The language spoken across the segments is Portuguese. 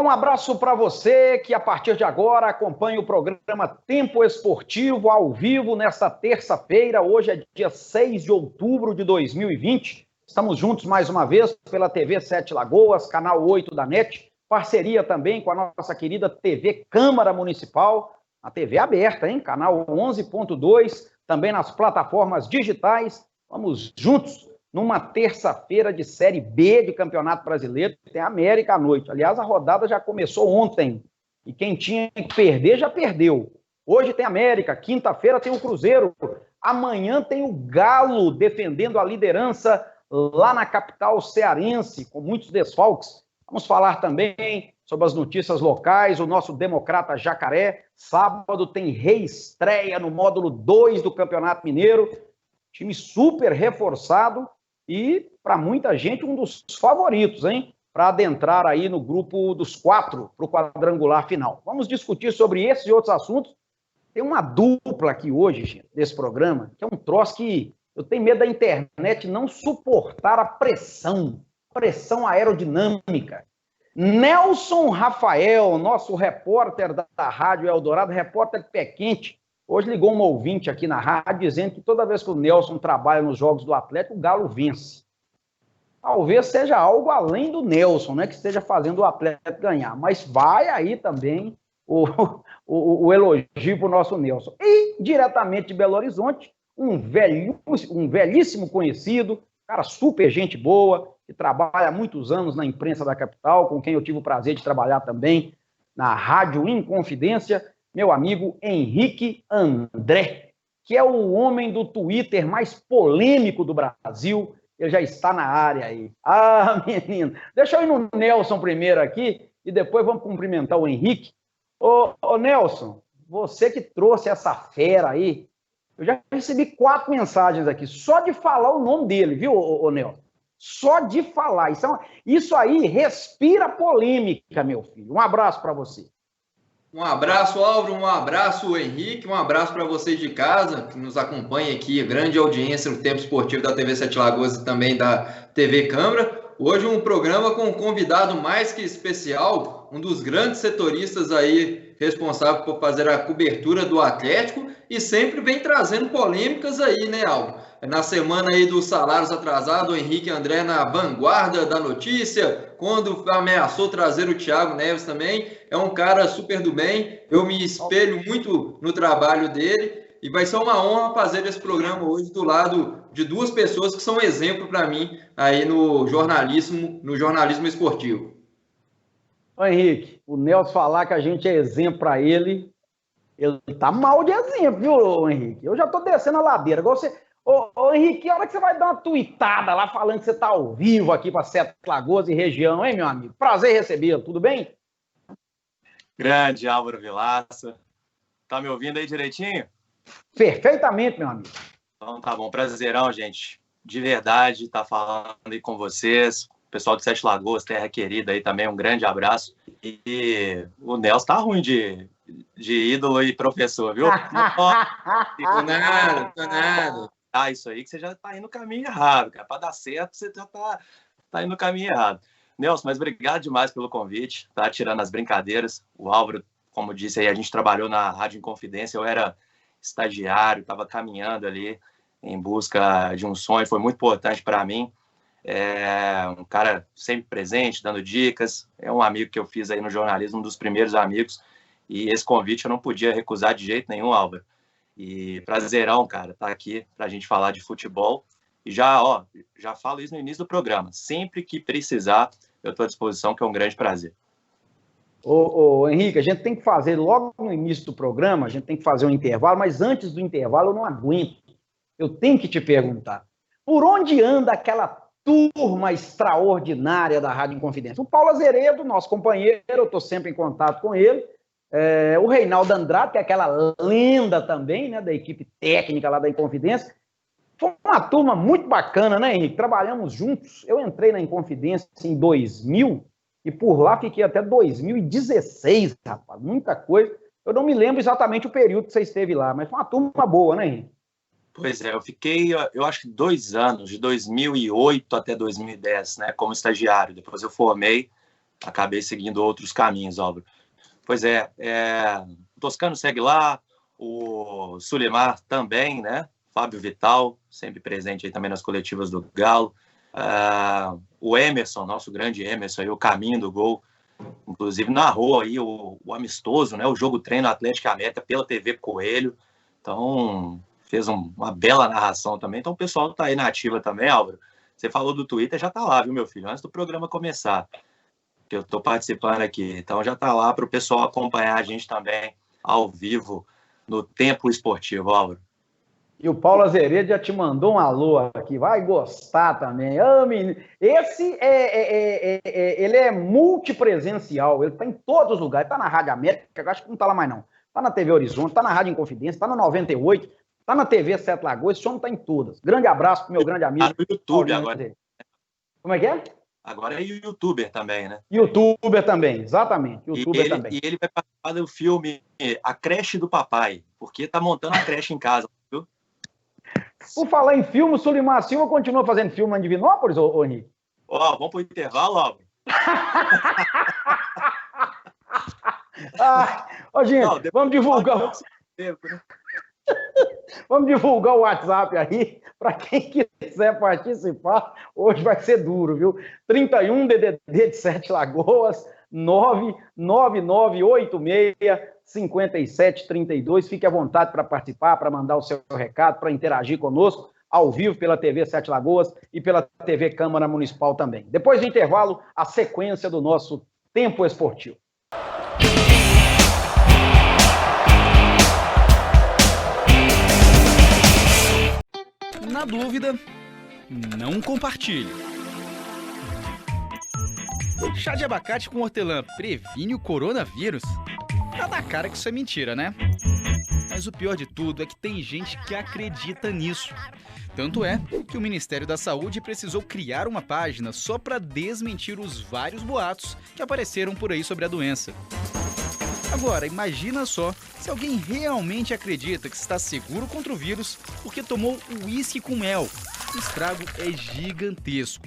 Um abraço para você que a partir de agora acompanha o programa Tempo Esportivo ao vivo nesta terça-feira. Hoje é dia 6 de outubro de 2020. Estamos juntos mais uma vez pela TV Sete Lagoas, canal 8 da NET, parceria também com a nossa querida TV Câmara Municipal, a TV aberta, hein? Canal 11.2, também nas plataformas digitais. Vamos juntos numa terça-feira de Série B de Campeonato Brasileiro, tem América à noite. Aliás, a rodada já começou ontem, e quem tinha que perder já perdeu. Hoje tem América, quinta-feira tem o Cruzeiro, amanhã tem o Galo defendendo a liderança lá na capital cearense, com muitos desfalques. Vamos falar também sobre as notícias locais, o nosso Democrata Jacaré. Sábado tem reestreia no módulo 2 do Campeonato Mineiro, time super reforçado, e, para muita gente, um dos favoritos, hein? Para adentrar aí no grupo dos 4 para o quadrangular final. Vamos discutir sobre esses e outros assuntos. Tem uma dupla aqui hoje, gente, desse programa, que é um troço que eu tenho medo da internet não suportar a pressão aerodinâmica. Nelson Rafael, nosso repórter da Rádio Eldorado, repórter de pé quente, hoje ligou um ouvinte aqui na rádio dizendo que toda vez que o Nelson trabalha nos jogos do Atlético, o Galo vence. Talvez seja algo além do Nelson, né, que esteja fazendo o Atlético ganhar, mas vai aí também o elogio para o nosso Nelson. E, diretamente de Belo Horizonte, um velhíssimo conhecido, cara super gente boa, que trabalha há muitos anos na imprensa da capital, com quem eu tive o prazer de trabalhar também na Rádio Inconfidência, meu amigo Henrique André, que é o homem do Twitter mais polêmico do Brasil. Ele já está na área aí. Ah, menino, deixa eu ir no Nelson primeiro aqui e depois vamos cumprimentar o Henrique. Ô Nelson, você que trouxe essa fera aí, eu já recebi 4 mensagens aqui, só de falar o nome dele, viu, ô Nelson? Só de falar. Isso aí respira polêmica, meu filho. Um abraço para você. Um abraço, Álvaro, um abraço, Henrique, um abraço para vocês de casa, que nos acompanham aqui, grande audiência no Tempo Esportivo da TV Sete Lagoas e também da TV Câmara. Hoje um programa com um convidado mais que especial, um dos grandes setoristas aí responsável por fazer a cobertura do Atlético e sempre vem trazendo polêmicas aí, né, Álvaro? Na semana aí dos salários atrasados, o Henrique André na vanguarda da notícia, quando ameaçou trazer o Thiago Neves também, é um cara super do bem, eu me espelho muito no trabalho dele, e vai ser uma honra fazer esse programa hoje do lado de 2 pessoas que são exemplo para mim aí no jornalismo esportivo. Ô Henrique, o Nelson falar que a gente é exemplo para ele tá mal de exemplo, viu, Henrique? Eu já tô descendo a ladeira, igual você... Ô Henrique, que hora que você vai dar uma tuitada lá falando que você tá ao vivo aqui para Sete Lagoas e região, hein, meu amigo? Prazer recebê-lo, tudo bem? Grande Álvaro Vilaça. Tá me ouvindo aí direitinho? Perfeitamente, meu amigo. Então tá bom, prazerão, gente. De verdade, tá falando aí com vocês. O pessoal de Sete Lagoas, terra querida aí também, um grande abraço. E o Nelson tá ruim de ídolo e professor, viu? Tô nada. Ah, isso aí que você já tá indo no caminho errado, cara. Para dar certo, você já tá indo no caminho errado. Nelson, mas obrigado demais pelo convite, tá tirando as brincadeiras. O Álvaro, como disse aí, a gente trabalhou na Rádio Inconfidência, eu era estagiário, estava caminhando ali em busca de um sonho, foi muito importante para mim. É um cara sempre presente, dando dicas, é um amigo que eu fiz aí no jornalismo, um dos primeiros amigos, e esse convite eu não podia recusar de jeito nenhum, Álvaro. E prazerão, cara, tá aqui pra gente falar de futebol. E já falo isso no início do programa. Sempre que precisar, eu estou à disposição, que é um grande prazer. Ô Henrique, a gente tem que fazer, logo no início do programa, a gente tem que fazer um intervalo, mas antes do intervalo eu não aguento. Eu tenho que te perguntar, por onde anda aquela turma extraordinária da Rádio Inconfidência? O Paulo Azeredo, nosso companheiro, eu estou sempre em contato com ele, o Reinaldo Andrade, que é aquela lenda também, né, da equipe técnica lá da Inconfidência. Foi uma turma muito bacana, né, Henrique? Trabalhamos juntos. Eu entrei na Inconfidência em 2000 e por lá fiquei até 2016, rapaz. Muita coisa. Eu não me lembro exatamente o período que você esteve lá, mas foi uma turma boa, né, Henrique? Pois é, eu fiquei, eu acho que 2 anos, de 2008 até 2010, né, como estagiário. Depois eu formei acabei seguindo outros caminhos, Álvaro. Pois é, o Toscano segue lá, o Sulimar também, né? Fábio Vital, sempre presente aí também nas coletivas do Galo. O Emerson, nosso grande Emerson, aí, o caminho do gol, inclusive narrou aí o amistoso, né? O jogo treino Atlético América pela TV Coelho. Então, fez uma bela narração também. Então, o pessoal tá aí na ativa também, Álvaro. Você falou do Twitter, já tá lá, viu, meu filho? Antes do programa começar, que eu tô participando aqui. Então, já tá lá para o pessoal acompanhar a gente também ao vivo no Tempo Esportivo, Álvaro. E o Paulo Azeredo já te mandou um alô aqui, vai gostar também. Esse ele é multipresencial, ele está em todos os lugares, está na Rádio América, que eu acho que não está lá mais não. Está na TV Horizonte, está na Rádio Inconfidência, está na 98, está na TV Sete Lagoas, esse homem está em todas. Grande abraço pro meu grande amigo. Tá no YouTube agora. Como é que é? Agora é youtuber também, né? Youtuber também, exatamente. YouTuber também. E ele vai participar do filme A Creche do Papai, porque tá montando a creche em casa, viu? Por falar em filme, o Sulimar Silva continua fazendo filme na Divinópolis, ô Henrique? Vamos pro intervalo, Álvaro? Gente, vamos divulgar. Vamos divulgar o WhatsApp aí, para quem quiser participar. Hoje vai ser duro, viu? 31 DDD de Sete Lagoas, 99986-5732. Fique à vontade para participar, para mandar o seu recado, para interagir conosco, ao vivo pela TV Sete Lagoas e pela TV Câmara Municipal também. Depois do intervalo, a sequência do nosso Tempo Esportivo. Na dúvida, não compartilhe. Chá de abacate com hortelã previne o coronavírus? Tá na cara que isso é mentira, né? Mas o pior de tudo é que tem gente que acredita nisso. Tanto é que o Ministério da Saúde precisou criar uma página só para desmentir os vários boatos que apareceram por aí sobre a doença. Agora, imagina só se alguém realmente acredita que está seguro contra o vírus porque tomou uísque com mel. O estrago é gigantesco.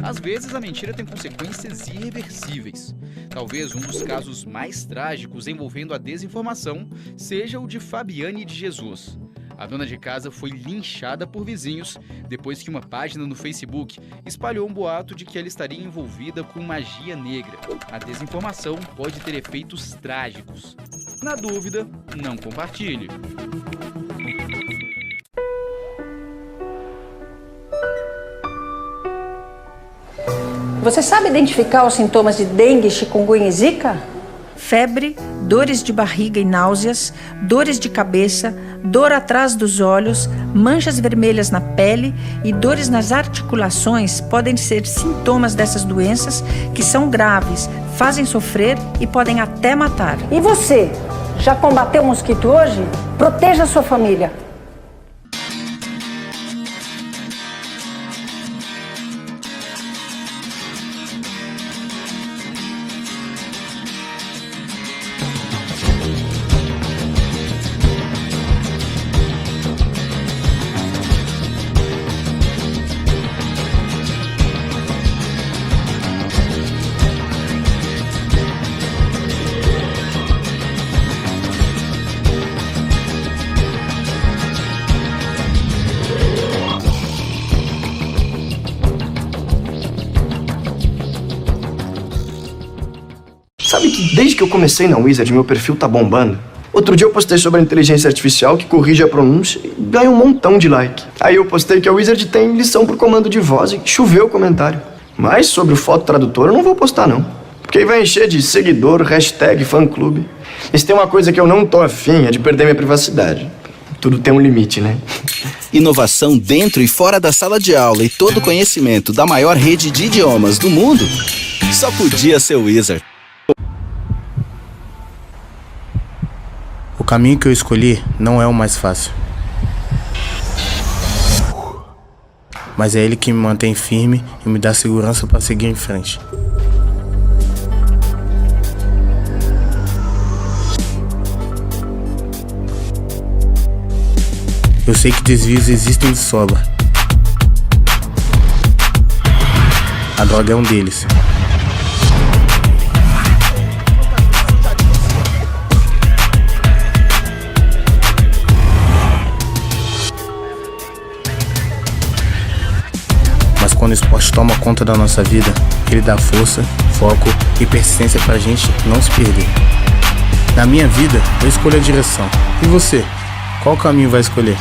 Às vezes, a mentira tem consequências irreversíveis. Talvez um dos casos mais trágicos envolvendo a desinformação seja o de Fabiane de Jesus. A dona de casa foi linchada por vizinhos depois que uma página no Facebook espalhou um boato de que ela estaria envolvida com magia negra. A desinformação pode ter efeitos trágicos. Na dúvida, não compartilhe. Você sabe identificar os sintomas de dengue, chikungunya e zika? Febre, dores de barriga e náuseas, dores de cabeça, dor atrás dos olhos, manchas vermelhas na pele e dores nas articulações podem ser sintomas dessas doenças que são graves, fazem sofrer e podem até matar. E você, já combateu o mosquito hoje? Proteja a sua família. Sabe que desde que eu comecei na Wizard, meu perfil tá bombando? Outro dia eu postei sobre a inteligência artificial que corrige a pronúncia e ganha um montão de like. Aí eu postei que a Wizard tem lição por comando de voz e choveu o comentário. Mas sobre o foto tradutor eu não vou postar não. Porque aí vai encher de seguidor, hashtag, fã-clube. E se tem uma coisa que eu não tô afim é de perder minha privacidade. Tudo tem um limite, né? Inovação dentro e fora da sala de aula e todo o conhecimento da maior rede de idiomas do mundo? Só podia ser Wizard. O caminho que eu escolhi não é o mais fácil. Mas é ele que me mantém firme e me dá segurança para seguir em frente. Eu sei que desvios existem de sobra. A droga é um deles. vírus toma conta da nossa vida, ele dá força, foco e persistência pra gente não se perder. Na minha vida, eu escolho a direção. E você? Qual caminho vai escolher?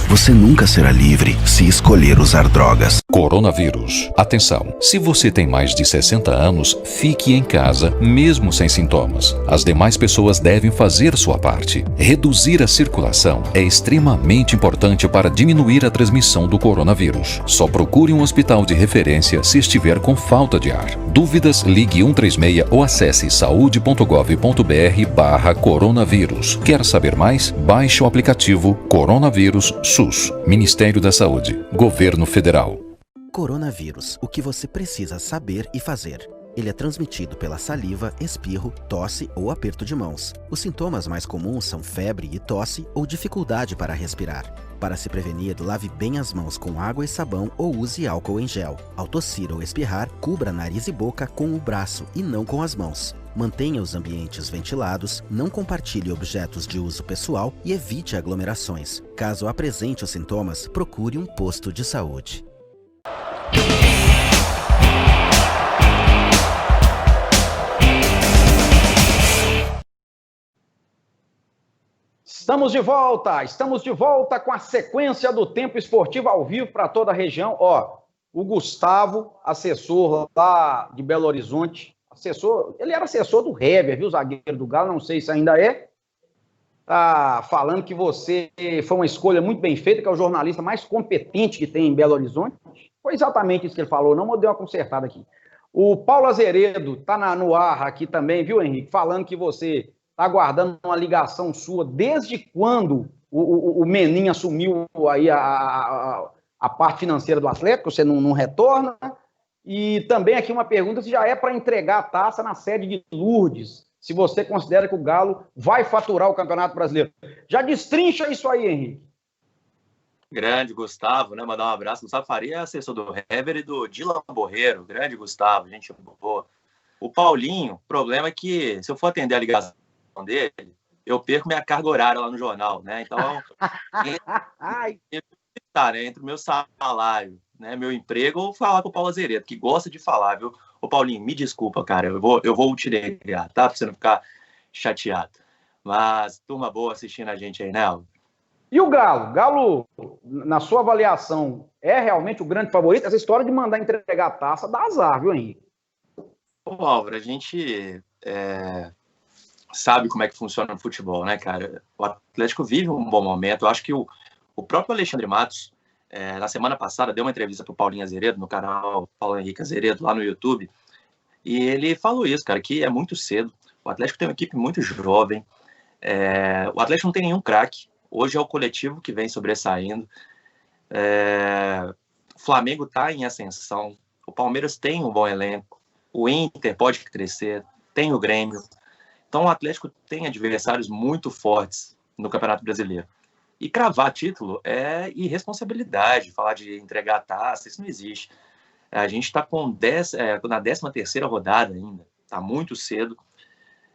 Você nunca será livre se escolher usar drogas. Coronavírus. Atenção, se você tem mais de 60 anos, fique em casa, mesmo sem sintomas. As demais pessoas devem fazer sua parte. Reduzir a circulação é extremamente importante para diminuir a transmissão do coronavírus. Só procure um hospital de referência se estiver com falta de ar. Dúvidas, ligue 136 ou acesse saude.gov.br/coronavírus. Quer saber mais? Baixe o aplicativo Coronavírus SUS. Ministério da Saúde. Governo Federal. Coronavírus. O que você precisa saber e fazer. Ele é transmitido pela saliva, espirro, tosse ou aperto de mãos. Os sintomas mais comuns são febre e tosse ou dificuldade para respirar. Para se prevenir, lave bem as mãos com água e sabão ou use álcool em gel. Ao tossir ou espirrar, cubra nariz e boca com o braço e não com as mãos. Mantenha os ambientes ventilados, não compartilhe objetos de uso pessoal e evite aglomerações. Caso apresente os sintomas, procure um posto de saúde. Estamos de volta com a sequência do Tempo Esportivo ao vivo para toda a região. O Gustavo, assessor lá de Belo Horizonte, ele era assessor do Hever, viu, zagueiro do Galo, não sei se ainda é, tá falando que você foi uma escolha muito bem feita, que é o jornalista mais competente que tem em Belo Horizonte. Foi exatamente isso que ele falou, não deu uma consertada aqui. O Paulo Azeredo tá no ar aqui também, viu, Henrique, falando que você tá aguardando uma ligação sua desde quando o Menin assumiu aí a parte financeira do Atlético, você não retorna. E também aqui uma pergunta se já é para entregar a taça na sede de Lourdes, se você considera que o Galo vai faturar o Campeonato Brasileiro. Já destrincha isso aí, Henrique. Grande Gustavo, né? Mandar um abraço. Gustavo Faria é assessor do Hever e do Dylan Borreiro. Grande Gustavo, gente boa. O Paulinho, o problema é que se eu for atender a ligação dele, eu perco minha carga horária lá no jornal, né? Então, entre o meu salário, né, meu emprego, ou falar com o Paulo Azeredo, que gosta de falar, viu? Ô, Paulinho, me desculpa, cara, eu vou te ligar, tá? Pra você não ficar chateado. Mas, turma boa assistindo a gente aí, né, Álvaro? E o Galo? Galo, na sua avaliação, é realmente o grande favorito? Essa história de mandar entregar a taça dá azar, viu, Henrique? Ô, Álvaro, a gente sabe como é que funciona o futebol, né, cara? O Atlético vive um bom momento. Eu acho que o próprio Alexandre Matos, na semana passada, deu uma entrevista para o Paulinho Azeredo, no canal Paulo Henrique Azeredo, lá no YouTube, e ele falou isso, cara, que é muito cedo. O Atlético tem uma equipe muito jovem, o Atlético não tem nenhum craque, hoje é o coletivo que vem sobressaindo, o Flamengo está em ascensão, o Palmeiras tem um bom elenco, o Inter pode crescer, tem o Grêmio, então o Atlético tem adversários muito fortes no Campeonato Brasileiro. E cravar título é irresponsabilidade, falar de entregar a taça, isso não existe. A gente está na 13ª rodada ainda, está muito cedo.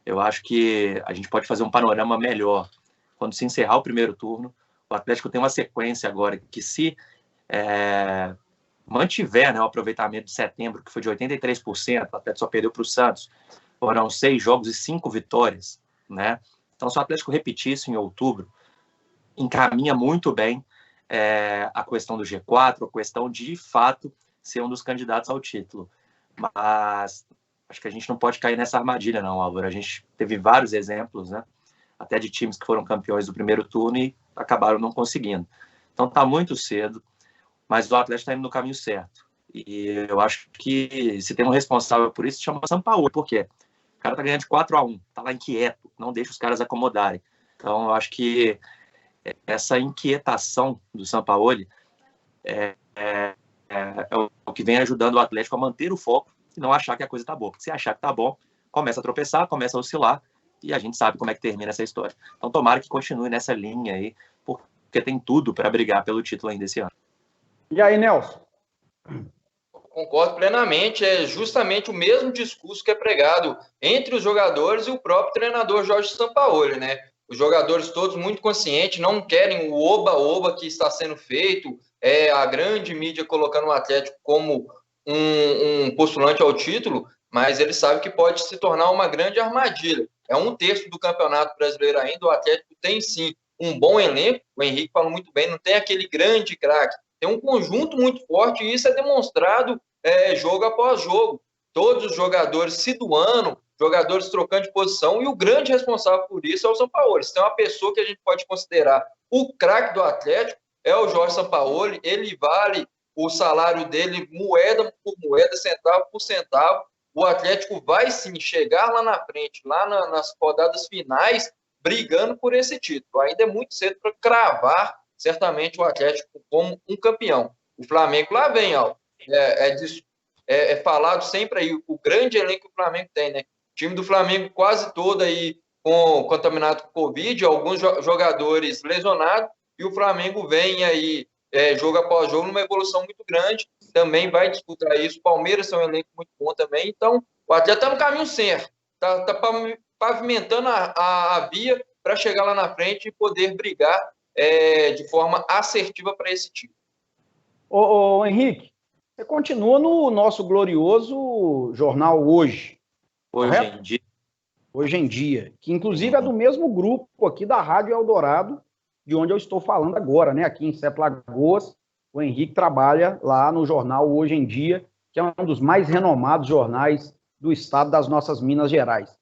Eu acho que a gente pode fazer um panorama melhor. Quando se encerrar o primeiro turno, o Atlético tem uma sequência agora que se mantiver, né, o aproveitamento de setembro, que foi de 83%, o Atlético só perdeu para o Santos, foram 6 jogos e 5 vitórias, né? Então, se o Atlético repetir isso em outubro, encaminha muito bem a questão do G4, a questão de fato ser um dos candidatos ao título. Mas acho que a gente não pode cair nessa armadilha, não, Álvaro. A gente teve vários exemplos, né? Até de times que foram campeões do primeiro turno e acabaram não conseguindo. Então está muito cedo, mas o Atlético está indo no caminho certo. E eu acho que se tem um responsável por isso, se chama Sampaoli. Por quê? O cara está ganhando de 4-1, está lá inquieto, não deixa os caras acomodarem. Então eu acho que essa inquietação do Sampaoli é o que vem ajudando o Atlético a manter o foco e não achar que a coisa tá boa. Porque se achar que tá bom, começa a tropeçar, começa a oscilar e a gente sabe como é que termina essa história. Então tomara que continue nessa linha aí, porque tem tudo para brigar pelo título ainda esse ano. E aí, Nelson? Concordo plenamente, é justamente o mesmo discurso que é pregado entre os jogadores e o próprio treinador Jorge Sampaoli, né? Os jogadores todos muito conscientes, não querem o oba-oba que está sendo feito, a grande mídia colocando o Atlético como um postulante ao título, mas ele sabe que pode se tornar uma grande armadilha. É 1/3 do Campeonato Brasileiro ainda, o Atlético tem sim um bom elenco, o Henrique falou muito bem, não tem aquele grande craque, tem um conjunto muito forte e isso é demonstrado jogo após jogo. Todos os jogadores se doando, jogadores trocando de posição, e o grande responsável por isso é o Sampaoli. Se tem uma pessoa que a gente pode considerar o craque do Atlético, é o Jorge Sampaoli. Ele vale o salário dele moeda por moeda, centavo por centavo. O Atlético vai sim chegar lá na frente, lá nas rodadas finais, brigando por esse título. Ainda é muito cedo para cravar, certamente, o Atlético como um campeão. O Flamengo lá vem, ó. É falado sempre aí, o grande elenco que o Flamengo tem, né? O time do Flamengo quase todo aí contaminado com Covid, alguns jogadores lesionados, e o Flamengo vem aí, jogo após jogo, numa evolução muito grande, também vai disputar isso. O Palmeiras é um elenco muito bom também, então o Atlético está no caminho certo, está pavimentando a via para chegar lá na frente e poder brigar de forma assertiva para esse time. Ô Henrique, você continua no nosso glorioso jornal Hoje. Hoje em Dia, que inclusive é do mesmo grupo aqui da Rádio Eldorado, de onde eu estou falando agora, né? Aqui em Sete Lagoas, o Henrique trabalha lá no jornal Hoje em Dia, que é um dos mais renomados jornais do estado das nossas Minas Gerais.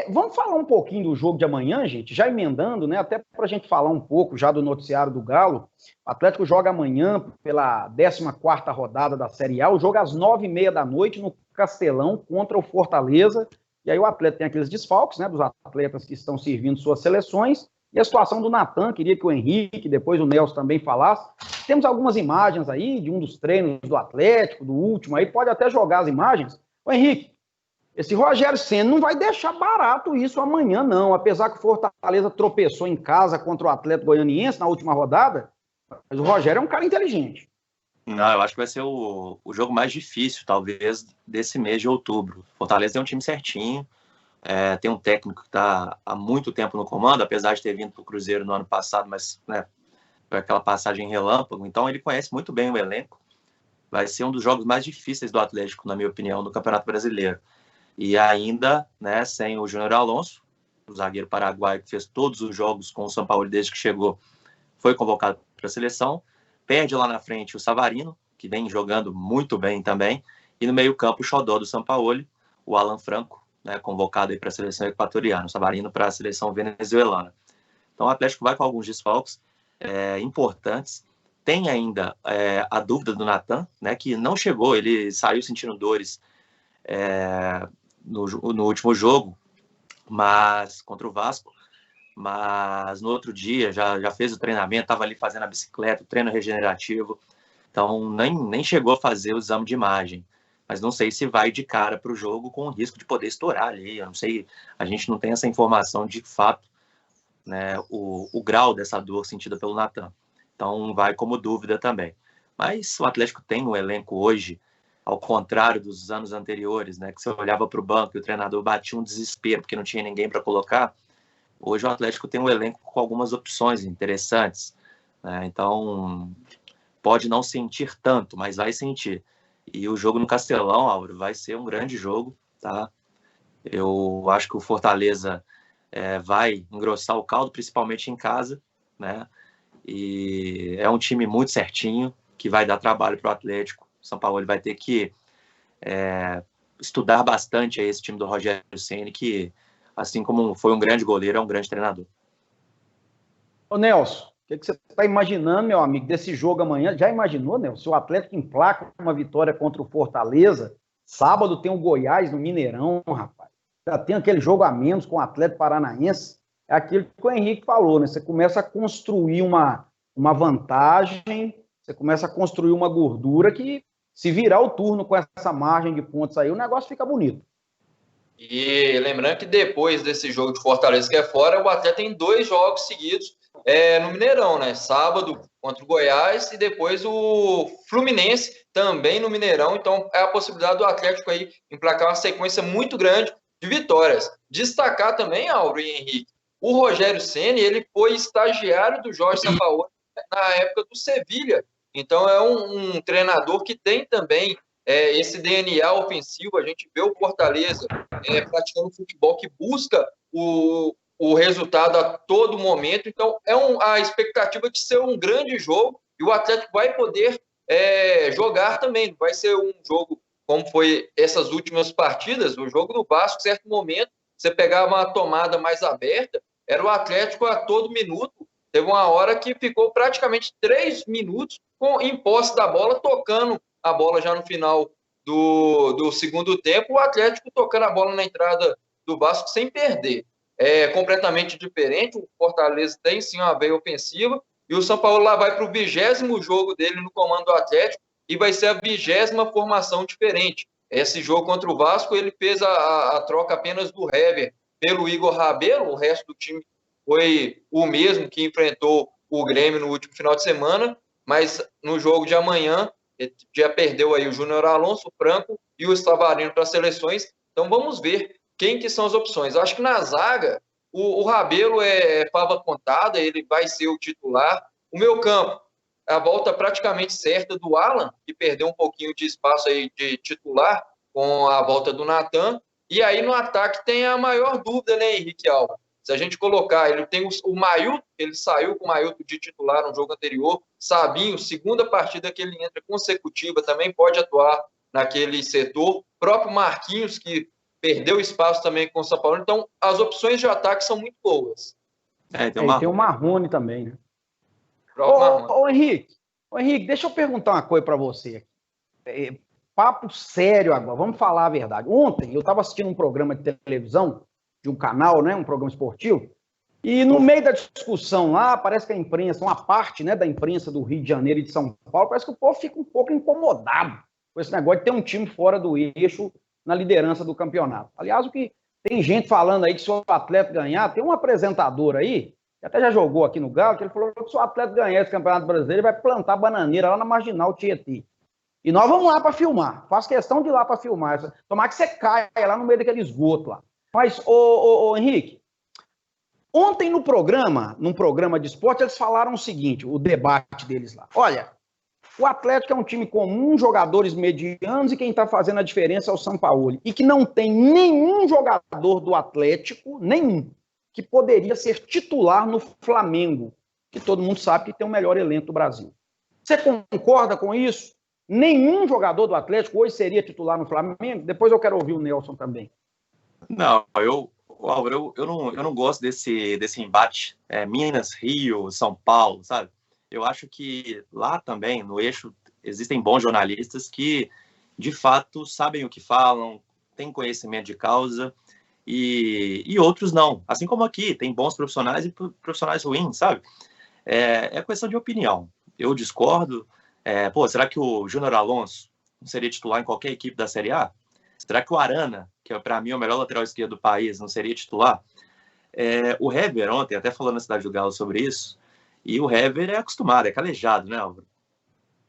Vamos falar um pouquinho do jogo de amanhã, gente, já emendando, né? Até para a gente falar um pouco já do noticiário do Galo. O Atlético joga amanhã pela 14ª rodada da Série A, o jogo às 9h30 da noite no Castelão contra o Fortaleza. E aí o Atlético tem aqueles desfalques, né, dos atletas que estão servindo suas seleções, e a situação do Natan, queria que o Henrique, depois o Nelson também falasse. Temos algumas imagens aí de um dos treinos do Atlético, do último aí, pode até jogar as imagens. Ô Henrique, esse Rogério Ceni não vai deixar barato isso amanhã, não, apesar que o Fortaleza tropeçou em casa contra o Atlético Goianiense na última rodada, mas o Rogério é um cara inteligente. Não, eu acho que vai ser o jogo mais difícil, talvez, desse mês de outubro. Fortaleza tem um time certinho, tem um técnico que está há muito tempo no comando, apesar de ter vindo para o Cruzeiro no ano passado, mas foi aquela passagem relâmpago, então ele conhece muito bem o elenco. Vai ser um dos jogos mais difíceis do Atlético, na minha opinião, do Campeonato Brasileiro. E ainda, né, sem o Júnior Alonso, o zagueiro paraguaio que fez todos os jogos com o Sampaoli desde que chegou, foi convocado para a seleção. Perde lá na frente o Savarino, que vem jogando muito bem também, e no meio-campo o xodó do Sampaoli, o Alan Franco, né, convocado para a seleção equatoriana, o Savarino para a seleção venezuelana. Então o Atlético vai com alguns desfalques importantes. Tem ainda a dúvida do Natan, né, que não chegou, ele saiu sentindo dores no último jogo, mas contra o Vasco, mas no outro dia já fez o treinamento, estava ali fazendo a bicicleta, o treino regenerativo, então nem chegou a fazer o exame de imagem, mas não sei se vai de cara para o jogo com o risco de poder estourar ali, eu não sei, a gente não tem essa informação de fato, né, o grau dessa dor sentida pelo Natan, então vai como dúvida também. Mas o Atlético tem no elenco hoje, ao contrário dos anos anteriores, né, que você olhava para o banco e o treinador batia um desespero porque não tinha ninguém para colocar. Hoje o Atlético tem um elenco com algumas opções interessantes, né, então pode não sentir tanto, mas vai sentir. E o jogo no Castelão, Álvaro, vai ser um grande jogo, tá? Eu acho que o Fortaleza vai engrossar o caldo, principalmente em casa, né? E é um time muito certinho, que vai dar trabalho para o Atlético. O Sampaoli vai ter que estudar bastante esse time do Rogério Ceni, que, assim como foi um grande goleiro, é um grande treinador. Ô Nelson, o que você está imaginando, meu amigo, desse jogo amanhã? Já imaginou, Nelson? Se o Atlético emplaca uma vitória contra o Fortaleza, sábado tem o Goiás no Mineirão, rapaz. Já tem aquele jogo a menos com o Atlético Paranaense. É aquilo que o Henrique falou, né? Você começa a construir uma vantagem, você começa a construir uma gordura que, se virar o turno com essa margem de pontos aí, o negócio fica bonito. E lembrando que depois desse jogo de Fortaleza que é fora, o Atlético tem 2 jogos seguidos no Mineirão, né? Sábado contra o Goiás e depois o Fluminense também no Mineirão. Então é a possibilidade do Atlético aí emplacar uma sequência muito grande de vitórias. Destacar também, Álvaro e Henrique, o Rogério Ceni, ele foi estagiário do Jorge Sampaoli na época do Sevilha. Então, é um treinador que tem também esse DNA ofensivo. A gente vê o Fortaleza praticando futebol que busca o resultado a todo momento. Então, a expectativa de ser um grande jogo, e o Atlético vai poder jogar também. Vai ser um jogo como foi essas últimas partidas. O jogo do Vasco, em certo momento, você pegava uma tomada mais aberta, era o Atlético a todo minuto. Teve uma hora que ficou praticamente 3 minutos em posse da bola, tocando a bola já no final do segundo tempo, o Atlético tocando a bola na entrada do Vasco sem perder. É completamente diferente. O Fortaleza tem sim uma veia ofensiva, e o São Paulo lá vai para o 20º jogo dele no comando do Atlético, e vai ser a 20ª formação diferente. Esse jogo contra o Vasco, ele fez a troca apenas do Hever pelo Igor Rabelo. O resto do time foi o mesmo que enfrentou o Grêmio no último final de semana, mas no jogo de amanhã já perdeu aí o Júnior Alonso, o Franco e o Savarino para as seleções. Então vamos ver quem que são as opções. Acho que na zaga o Rabelo é fava contada, ele vai ser o titular. O meio campo, a volta praticamente certa do Alan, que perdeu um pouquinho de espaço aí de titular com a volta do Natan. E aí no ataque tem a maior dúvida, né, Henrique Alba? Se a gente colocar, ele tem o Mailton, ele saiu com o Mailton de titular no jogo anterior. Sabinho, segunda partida que ele entra consecutiva, também pode atuar naquele setor. O próprio Marquinhos, que perdeu espaço também com o São Paulo. Então, as opções de ataque são muito boas. Tem o Marrone também, né? Ô, Henrique, deixa eu perguntar uma coisa para você. Papo sério agora, vamos falar a verdade. Ontem eu estava assistindo um programa de televisão, de um canal, né, um programa esportivo, e no meio da discussão lá, parece que a imprensa, uma parte, né, da imprensa do Rio de Janeiro e de São Paulo, parece que o povo fica um pouco incomodado com esse negócio de ter um time fora do eixo na liderança do campeonato. Aliás, o que tem gente falando aí que se o Atlético ganhar, tem um apresentador aí, que até já jogou aqui no Galo, que ele falou que se o Atlético ganhar esse Campeonato Brasileiro, ele vai plantar bananeira lá na Marginal Tietê. E nós vamos lá para filmar. Faço questão de ir lá para filmar. Tomara que você caia lá no meio daquele esgoto lá. Mas, Henrique, ontem num programa de esporte, eles falaram o seguinte, o debate deles lá. Olha, o Atlético é um time comum, jogadores medianos, e quem está fazendo a diferença é o Sampaoli. E que não tem nenhum jogador do Atlético, nenhum, que poderia ser titular no Flamengo, que todo mundo sabe que tem o melhor elenco do Brasil. Você concorda com isso? Nenhum jogador do Atlético hoje seria titular no Flamengo? Depois eu quero ouvir o Nelson também. Não, eu não gosto desse embate Minas, Rio, São Paulo, sabe? Eu acho que lá também, no eixo, existem bons jornalistas que, de fato, sabem o que falam, têm conhecimento de causa, e outros não. Assim como aqui, tem bons profissionais e profissionais ruins, sabe? É questão de opinião. Eu discordo. Será que o Júnior Alonso não seria titular em qualquer equipe da Série A? Será que o Arana, que para mim é o melhor lateral esquerdo do país, não seria titular? O Hever, ontem, até falando na Cidade do Galo sobre isso, e o Hever é acostumado, é calejado, né, Álvaro?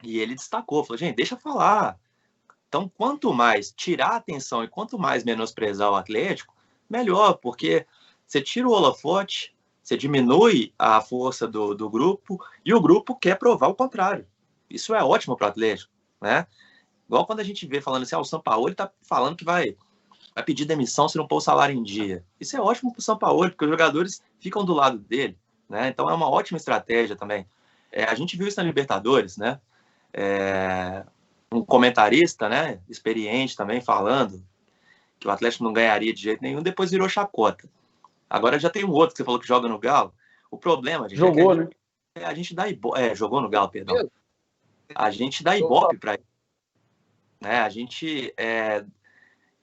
E ele destacou, falou, gente, deixa eu falar. Então, quanto mais tirar a atenção e quanto mais menosprezar o Atlético, melhor, porque você tira o holofote, você diminui a força do grupo, e o grupo quer provar o contrário. Isso é ótimo para o Atlético, né? Igual quando a gente vê falando assim, o Sampaoli está falando que vai pedir demissão se não pôr o salário em dia. Isso é ótimo para o Sampaoli, porque os jogadores ficam do lado dele, né? Então é uma ótima estratégia também. A gente viu isso na Libertadores, né? Um comentarista, né, experiente também, falando que o Atlético não ganharia de jeito nenhum, depois virou chacota. Agora já tem um outro que você falou que joga no Galo. O problema, gente, jogou, né? A gente dá ibope, jogou no Galo, perdão. A gente dá ibope para ele. Né? A gente é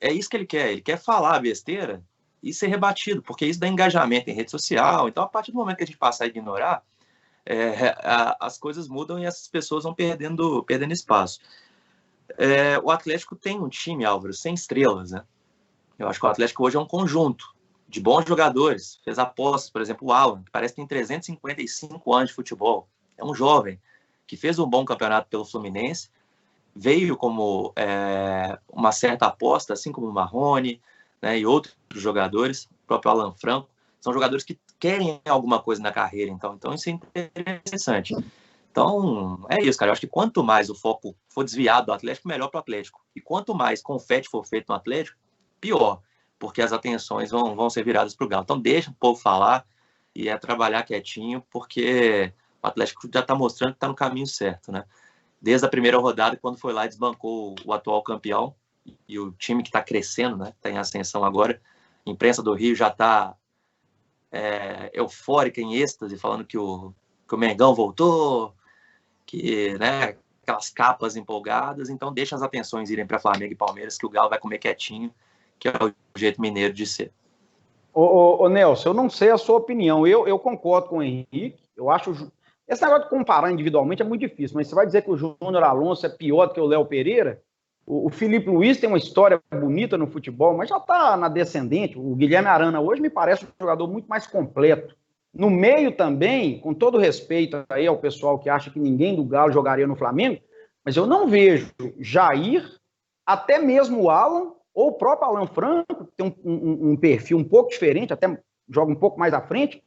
isso que ele quer falar besteira e ser rebatido, porque isso dá engajamento em rede social. Então, a partir do momento que a gente passar a ignorar, as coisas mudam e essas pessoas vão perdendo espaço. O Atlético tem um time, Álvaro, sem estrelas, né? Eu acho que o Atlético hoje é um conjunto de bons jogadores. Fez apostas, por exemplo, o Alan, que parece que tem 355 anos de futebol. É um jovem que fez um bom campeonato pelo Fluminense, veio como uma certa aposta, assim como o Marrone, né, e outros jogadores, o próprio Alan Franco. são jogadores que querem alguma coisa na carreira, então isso é interessante. Então, é isso, cara. Eu acho que quanto mais o foco for desviado do Atlético, melhor para o Atlético. E quanto mais confete for feito no Atlético, pior, porque as atenções vão ser viradas para o Galo. Então, deixa o povo falar e trabalhar quietinho, porque o Atlético já está mostrando que está no caminho certo, né? Desde a primeira rodada, quando foi lá e desbancou o atual campeão, e o time que está crescendo, né? Está em ascensão agora. A imprensa do Rio já está eufórica, em êxtase, falando que o Mengão voltou, que, né, aquelas capas empolgadas. Então deixa as atenções irem para Flamengo e Palmeiras, que o Galo vai comer quietinho, que é o jeito mineiro de ser. Ô Nelson, eu não sei a sua opinião, eu concordo com o Henrique, eu acho, esse negócio de comparar individualmente é muito difícil, mas você vai dizer que o Júnior Alonso é pior do que o Léo Pereira? O Felipe Luiz tem uma história bonita no futebol, mas já está na descendente. O Guilherme Arana hoje me parece um jogador muito mais completo. No meio também, com todo respeito aí ao pessoal que acha que ninguém do Galo jogaria no Flamengo, mas eu não vejo Jair, até mesmo o Alan, ou o próprio Alan Franco, que tem um perfil um pouco diferente, até joga um pouco mais à frente,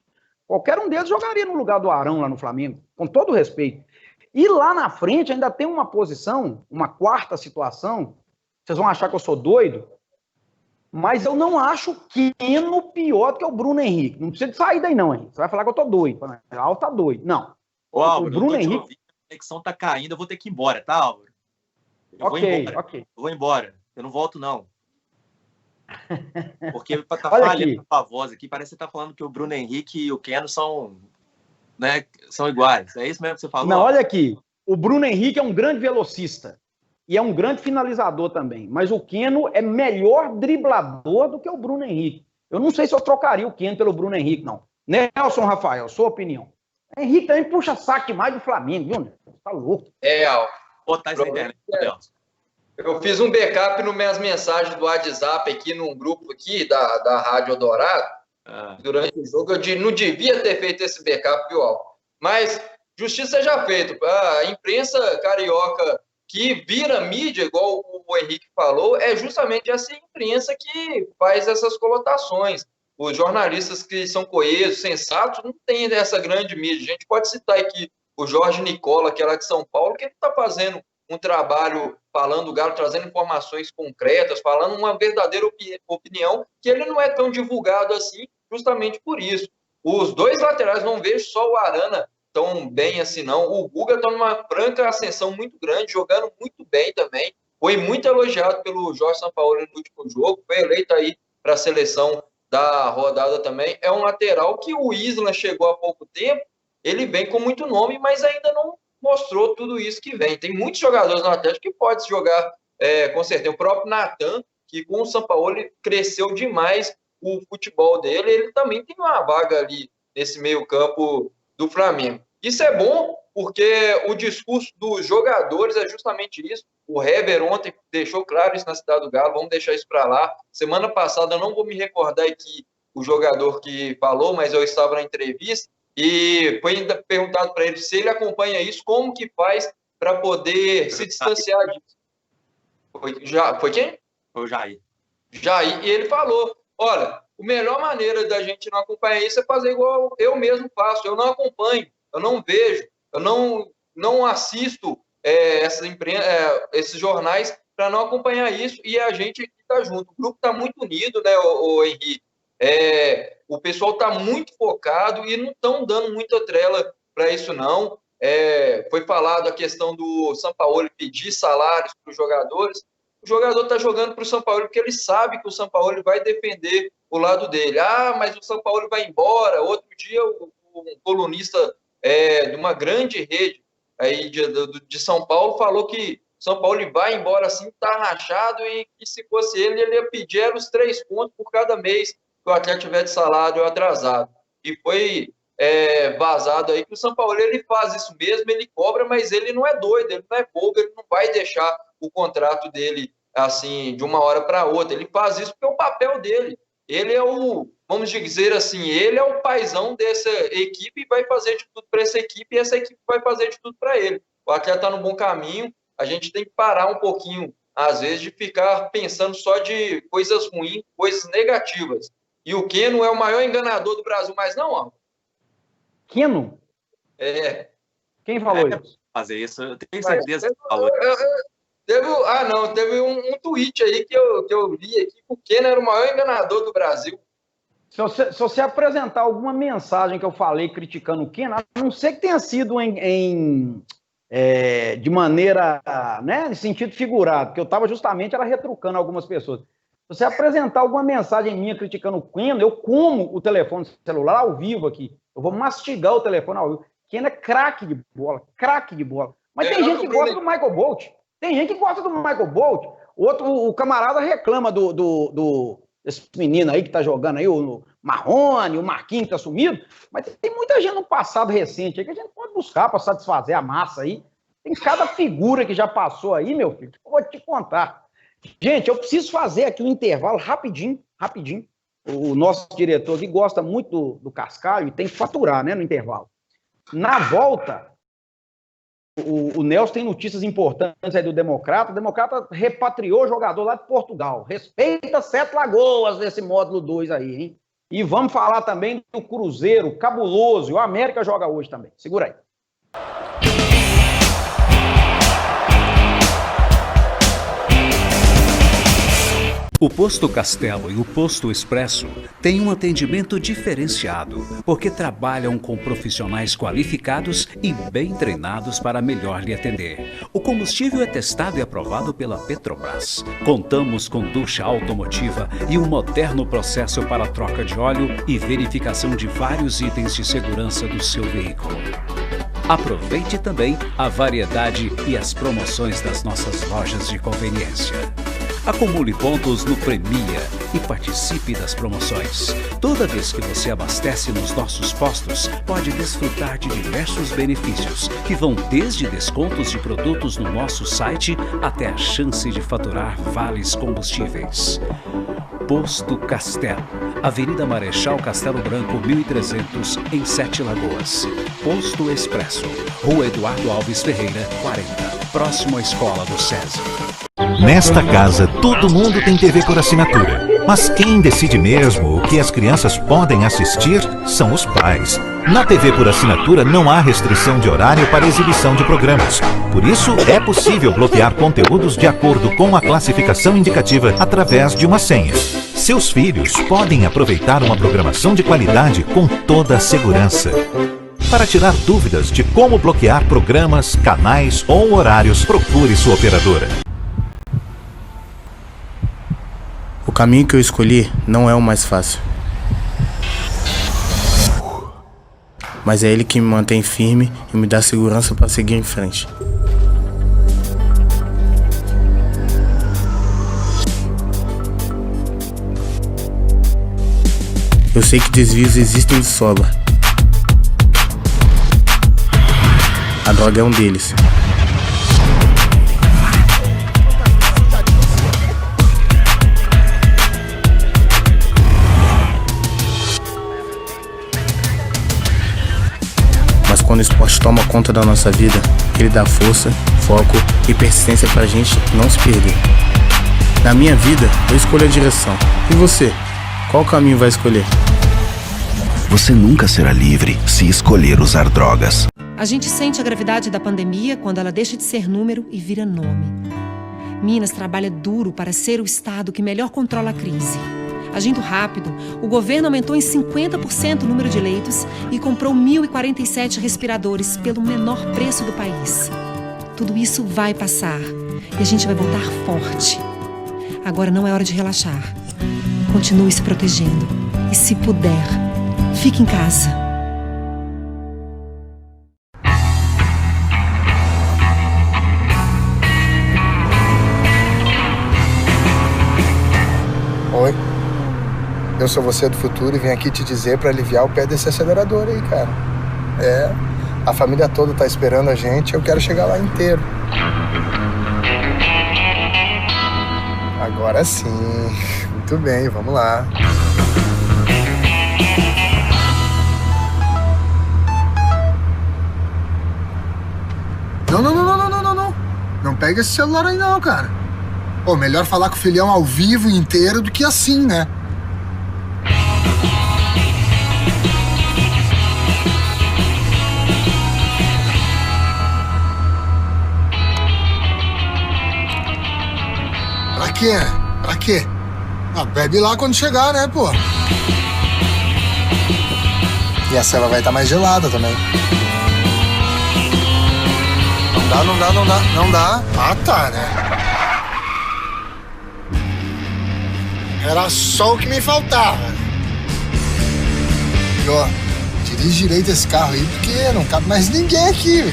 qualquer um deles jogaria no lugar do Arão lá no Flamengo, com todo respeito. E lá na frente ainda tem uma posição, uma quarta situação, vocês vão achar que eu sou doido, mas eu não acho o Keno pior do que o Bruno Henrique. Não precisa de sair daí não, hein? Você vai falar que eu tô doido. O Álvaro tá doido. Não. Ô, Álvaro, o Bruno Henrique... A conexão tá caindo, eu vou ter que ir embora, tá, Álvaro? Ok. Eu vou embora. Eu não volto, não. Porque tá falhando a voz aqui, parece que você tá falando que o Bruno Henrique e o Keno são iguais. É isso mesmo que você falou? Não, olha aqui. O Bruno Henrique é um grande velocista. E é um grande finalizador também. Mas o Keno é melhor driblador do que o Bruno Henrique. Eu não sei se eu trocaria o Keno pelo Bruno Henrique, não. Nelson Rafael, sua opinião. O Henrique também puxa saco demais do Flamengo, viu, Nelson? Tá louco. Botar isso na internet, Nelson. Eu fiz um backup nas minhas mensagens do WhatsApp aqui, num grupo aqui da Rádio Eldorado. Durante o jogo, eu não devia ter feito esse backup, viu, Álvaro? Mas justiça seja feita. A imprensa carioca que vira mídia, igual o Henrique falou, é justamente essa imprensa que faz essas colocações. Os jornalistas que são coesos, sensatos, não tem essa grande mídia. A gente pode citar aqui o Jorge Nicola, que é lá de São Paulo, que ele está fazendo um trabalho falando do Galo, trazendo informações concretas, falando uma verdadeira opinião, que ele não é tão divulgado assim, justamente por isso. Os dois laterais, não vejo só o Arana tão bem assim, não. O Guga está numa franca ascensão muito grande, jogando muito bem também. Foi muito elogiado pelo Jorge Sampaoli no último jogo, foi eleito aí para a seleção da rodada também. É um lateral que o Isla chegou há pouco tempo, ele vem com muito nome, mas ainda não mostrou tudo isso que vem. Tem muitos jogadores no Atlético que podem jogar com certeza. O próprio Natan, que com o Sampaoli cresceu demais o futebol dele, ele também tem uma vaga ali nesse meio campo do Flamengo. Isso é bom, porque o discurso dos jogadores é justamente isso. O Hever ontem deixou claro isso na Cidade do Galo, vamos deixar isso para lá. Semana passada, eu não vou me recordar aqui o jogador que falou, mas eu estava na entrevista, e foi ainda perguntado para ele se ele acompanha isso, como que faz para poder se distanciar disso. Foi quem? Foi o Jair. Jair, e ele falou, olha, a melhor maneira da gente não acompanhar isso é fazer igual eu mesmo faço. Eu não acompanho, eu não vejo, eu não assisto esses jornais para não acompanhar isso, e a gente aqui está junto. O grupo está muito unido, né, o Henrique? O pessoal está muito focado e não estão dando muita trela para isso, não. Foi falado a questão do Sampaoli pedir salários para os jogadores. O jogador está jogando para o Sampaoli porque ele sabe que o Sampaoli vai defender o lado dele. Mas o Sampaoli vai embora. Outro dia, um colunista de uma grande rede aí de São Paulo falou que o Sampaoli vai embora assim, está rachado, e que se fosse ele ia pedir os 3 pontos por cada mês que o Atlético tiver de salário atrasado. E foi vazado aí que o Sampaoli ele faz isso mesmo, ele cobra, mas ele não é doido, ele não é bobo, ele não vai deixar o contrato dele assim de uma hora para outra. Ele faz isso porque é o papel dele. Ele é vamos dizer assim, ele é o paizão dessa equipe e vai fazer de tudo para essa equipe, e essa equipe vai fazer de tudo para ele. O Atlético está no bom caminho, a gente tem que parar um pouquinho, às vezes, de ficar pensando só de coisas ruins, coisas negativas. E o Keno é o maior enganador do Brasil, mas não, ó. Keno? É. Quem falou isso? Fazer isso, eu tenho certeza que falou. Teve um tweet aí que eu vi aqui que o Keno era o maior enganador do Brasil. Se você apresentar alguma mensagem que eu falei criticando o Keno, a não ser que tenha sido de maneira, né, em sentido figurado, porque eu estava justamente retrucando algumas pessoas. Se você apresentar alguma mensagem minha criticando o Keno, eu como o telefone celular ao vivo aqui. Eu vou mastigar o telefone ao vivo. Keno é craque de bola. Mas tem gente que gosta do Michael Bolt. O camarada reclama desse menino aí que tá jogando aí, o Marrone, o Marquinhos que tá sumido, mas tem muita gente no passado recente aí que a gente pode buscar para satisfazer a massa aí. Tem cada figura que já passou aí, meu filho, que eu vou te contar. Gente, eu preciso fazer aqui um intervalo rapidinho. O nosso diretor aqui gosta muito do Cascalho e tem que faturar, né, no intervalo. Na volta, o Nelson tem notícias importantes aí do Democrata. O Democrata repatriou o jogador lá de Portugal. Respeita 7 Lagoas nesse módulo 2 aí, hein? E vamos falar também do Cruzeiro, cabuloso. E o América joga hoje também. Segura aí. O Posto Castelo e o Posto Expresso têm um atendimento diferenciado, porque trabalham com profissionais qualificados e bem treinados para melhor lhe atender. O combustível é testado e aprovado pela Petrobras. Contamos com ducha automotiva e um moderno processo para troca de óleo e verificação de vários itens de segurança do seu veículo. Aproveite também a variedade e as promoções das nossas lojas de conveniência. Acumule pontos no Premia e participe das promoções. Toda vez que você abastece nos nossos postos, pode desfrutar de diversos benefícios, que vão desde descontos de produtos no nosso site até a chance de faturar vales combustíveis. Posto Castelo, Avenida Marechal Castelo Branco, 1300, em 7 Lagoas. Posto Expresso, Rua Eduardo Alves Ferreira, 40, próximo à Escola do César. Nesta casa, todo mundo tem TV por assinatura. Mas quem decide mesmo o que as crianças podem assistir são os pais. Na TV por assinatura não há restrição de horário para exibição de programas. Por isso, é possível bloquear conteúdos de acordo com a classificação indicativa através de uma senha. Seus filhos podem aproveitar uma programação de qualidade com toda a segurança. Para tirar dúvidas de como bloquear programas, canais ou horários, procure sua operadora. O caminho que eu escolhi não é o mais fácil. Mas é ele que me mantém firme e me dá segurança para seguir em frente. Eu sei que desvios existem de sobra. A droga é um deles. Mas quando o esporte toma conta da nossa vida, ele dá força, foco e persistência pra gente não se perder. Na minha vida, eu escolho a direção. E você? Qual caminho vai escolher? Você nunca será livre se escolher usar drogas. A gente sente a gravidade da pandemia quando ela deixa de ser número e vira nome. Minas trabalha duro para ser o estado que melhor controla a crise. Agindo rápido, o governo aumentou em 50% o número de leitos e comprou 1.047 respiradores pelo menor preço do país. Tudo isso vai passar e a gente vai voltar forte. Agora não é hora de relaxar. Continue se protegendo e, se puder, fique em casa. Oi, eu sou você do futuro e vim aqui te dizer pra aliviar o pé desse acelerador aí, cara. A família toda tá esperando a gente, eu quero chegar lá inteiro. Agora sim, muito bem, vamos lá. Não. Não pega esse celular aí não, cara. Pô, melhor falar com o filhão ao vivo inteiro do que assim, né? quê? Pra quê? Ah, bebe lá quando chegar, né, pô? E a cela vai estar mais gelada também. Não dá. Ah, tá, né? Era só o que me faltava. E ó, dirige direito esse carro aí, porque não cabe mais ninguém aqui.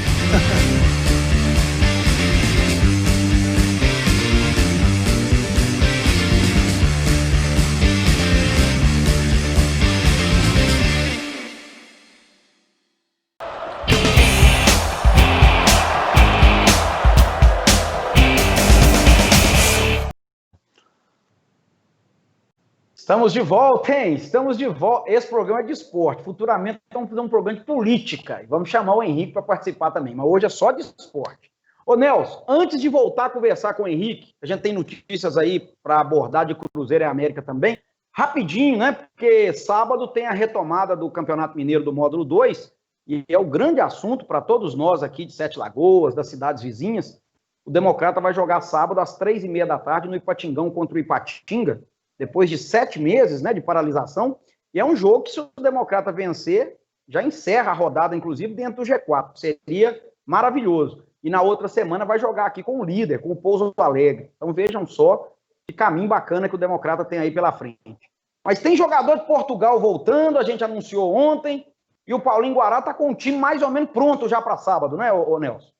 Estamos de volta, hein? Estamos de volta. Esse programa é de esporte. Futuramente vamos fazer um programa de política. E vamos chamar o Henrique para participar também. Mas hoje é só de esporte. Ô, Nelson, antes de voltar a conversar com o Henrique, a gente tem notícias aí para abordar de Cruzeiro e América também. Rapidinho, né? Porque sábado tem a retomada do Campeonato Mineiro do Módulo 2. E é o grande assunto para todos nós aqui de Sete Lagoas, das cidades vizinhas. O Democrata vai jogar sábado às 3h30 da tarde no Ipatingão contra o Ipatinga, depois de 7 meses, né, de paralisação, e é um jogo que, se o Democrata vencer, já encerra a rodada, inclusive, dentro do G4. Seria maravilhoso. E na outra semana vai jogar aqui com o líder, com o Pouso Alegre. Então vejam só que caminho bacana que o Democrata tem aí pela frente. Mas tem jogador de Portugal voltando, a gente anunciou ontem, e o Paulinho Guará está com o time mais ou menos pronto já para sábado, né, ô Nelson?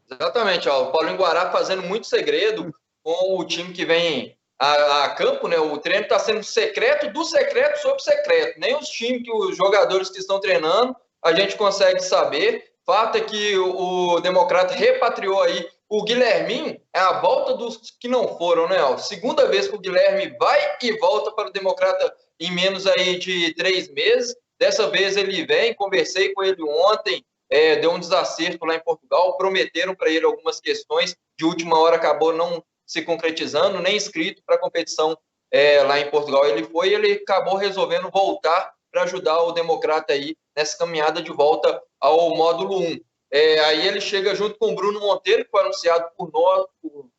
Exatamente, ó, o Paulinho Guará fazendo muito segredo com o time que vem a campo, né? O treino está sendo secreto do secreto sobre secreto. Nem os times, os jogadores que estão treinando, a gente consegue saber. Fato é que o Democrata repatriou aí o Guilherminho, é a volta dos que não foram, né? Ó, segunda vez que o Guilherme vai e volta para o Democrata em menos aí de 3 meses. Dessa vez ele vem, conversei com ele ontem, deu um desacerto lá em Portugal, prometeram para ele algumas questões, de última hora acabou não se concretizando, nem inscrito para a competição lá em Portugal. Ele acabou resolvendo voltar para ajudar o Democrata aí nessa caminhada de volta ao módulo 1. Aí ele chega junto com o Bruno Monteiro, que foi anunciado por nós,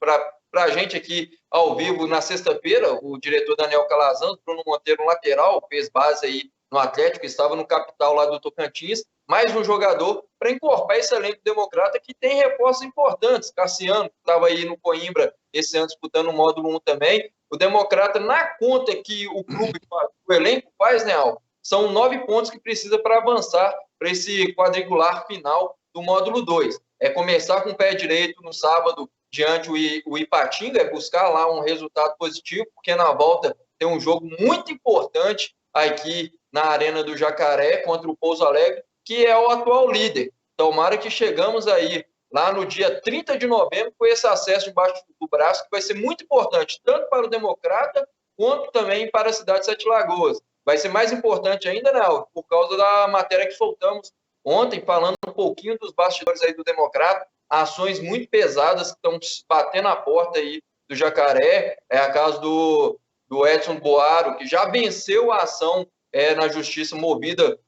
para a gente aqui ao vivo na sexta-feira, o diretor Daniel Calazans. Bruno Monteiro, um lateral, fez base aí no Atlético, estava no capital lá do Tocantins, mais um jogador para incorporar esse elenco Democrata que tem reforços importantes. Cassiano, que estava aí no Coimbra esse ano disputando o módulo 1 também. O Democrata, na conta que o clube, o elenco faz, né, Alvo? São 9 pontos que precisa para avançar para esse quadrangular final do módulo 2. É começar com o pé direito no sábado diante o Ipatinga, é buscar lá um resultado positivo, porque na volta tem um jogo muito importante aqui na Arena do Jacaré contra o Pouso Alegre, que é o atual líder. Tomara que chegamos aí lá no dia 30 de novembro com esse acesso debaixo do braço, que vai ser muito importante, tanto para o Democrata, quanto também para a cidade de Sete Lagoas. Vai ser mais importante ainda, né, por causa da matéria que soltamos ontem, falando um pouquinho dos bastidores aí do Democrata, ações muito pesadas que estão batendo a porta aí do Jacaré, a caso do Edson Boaro, que já venceu a ação na justiça movida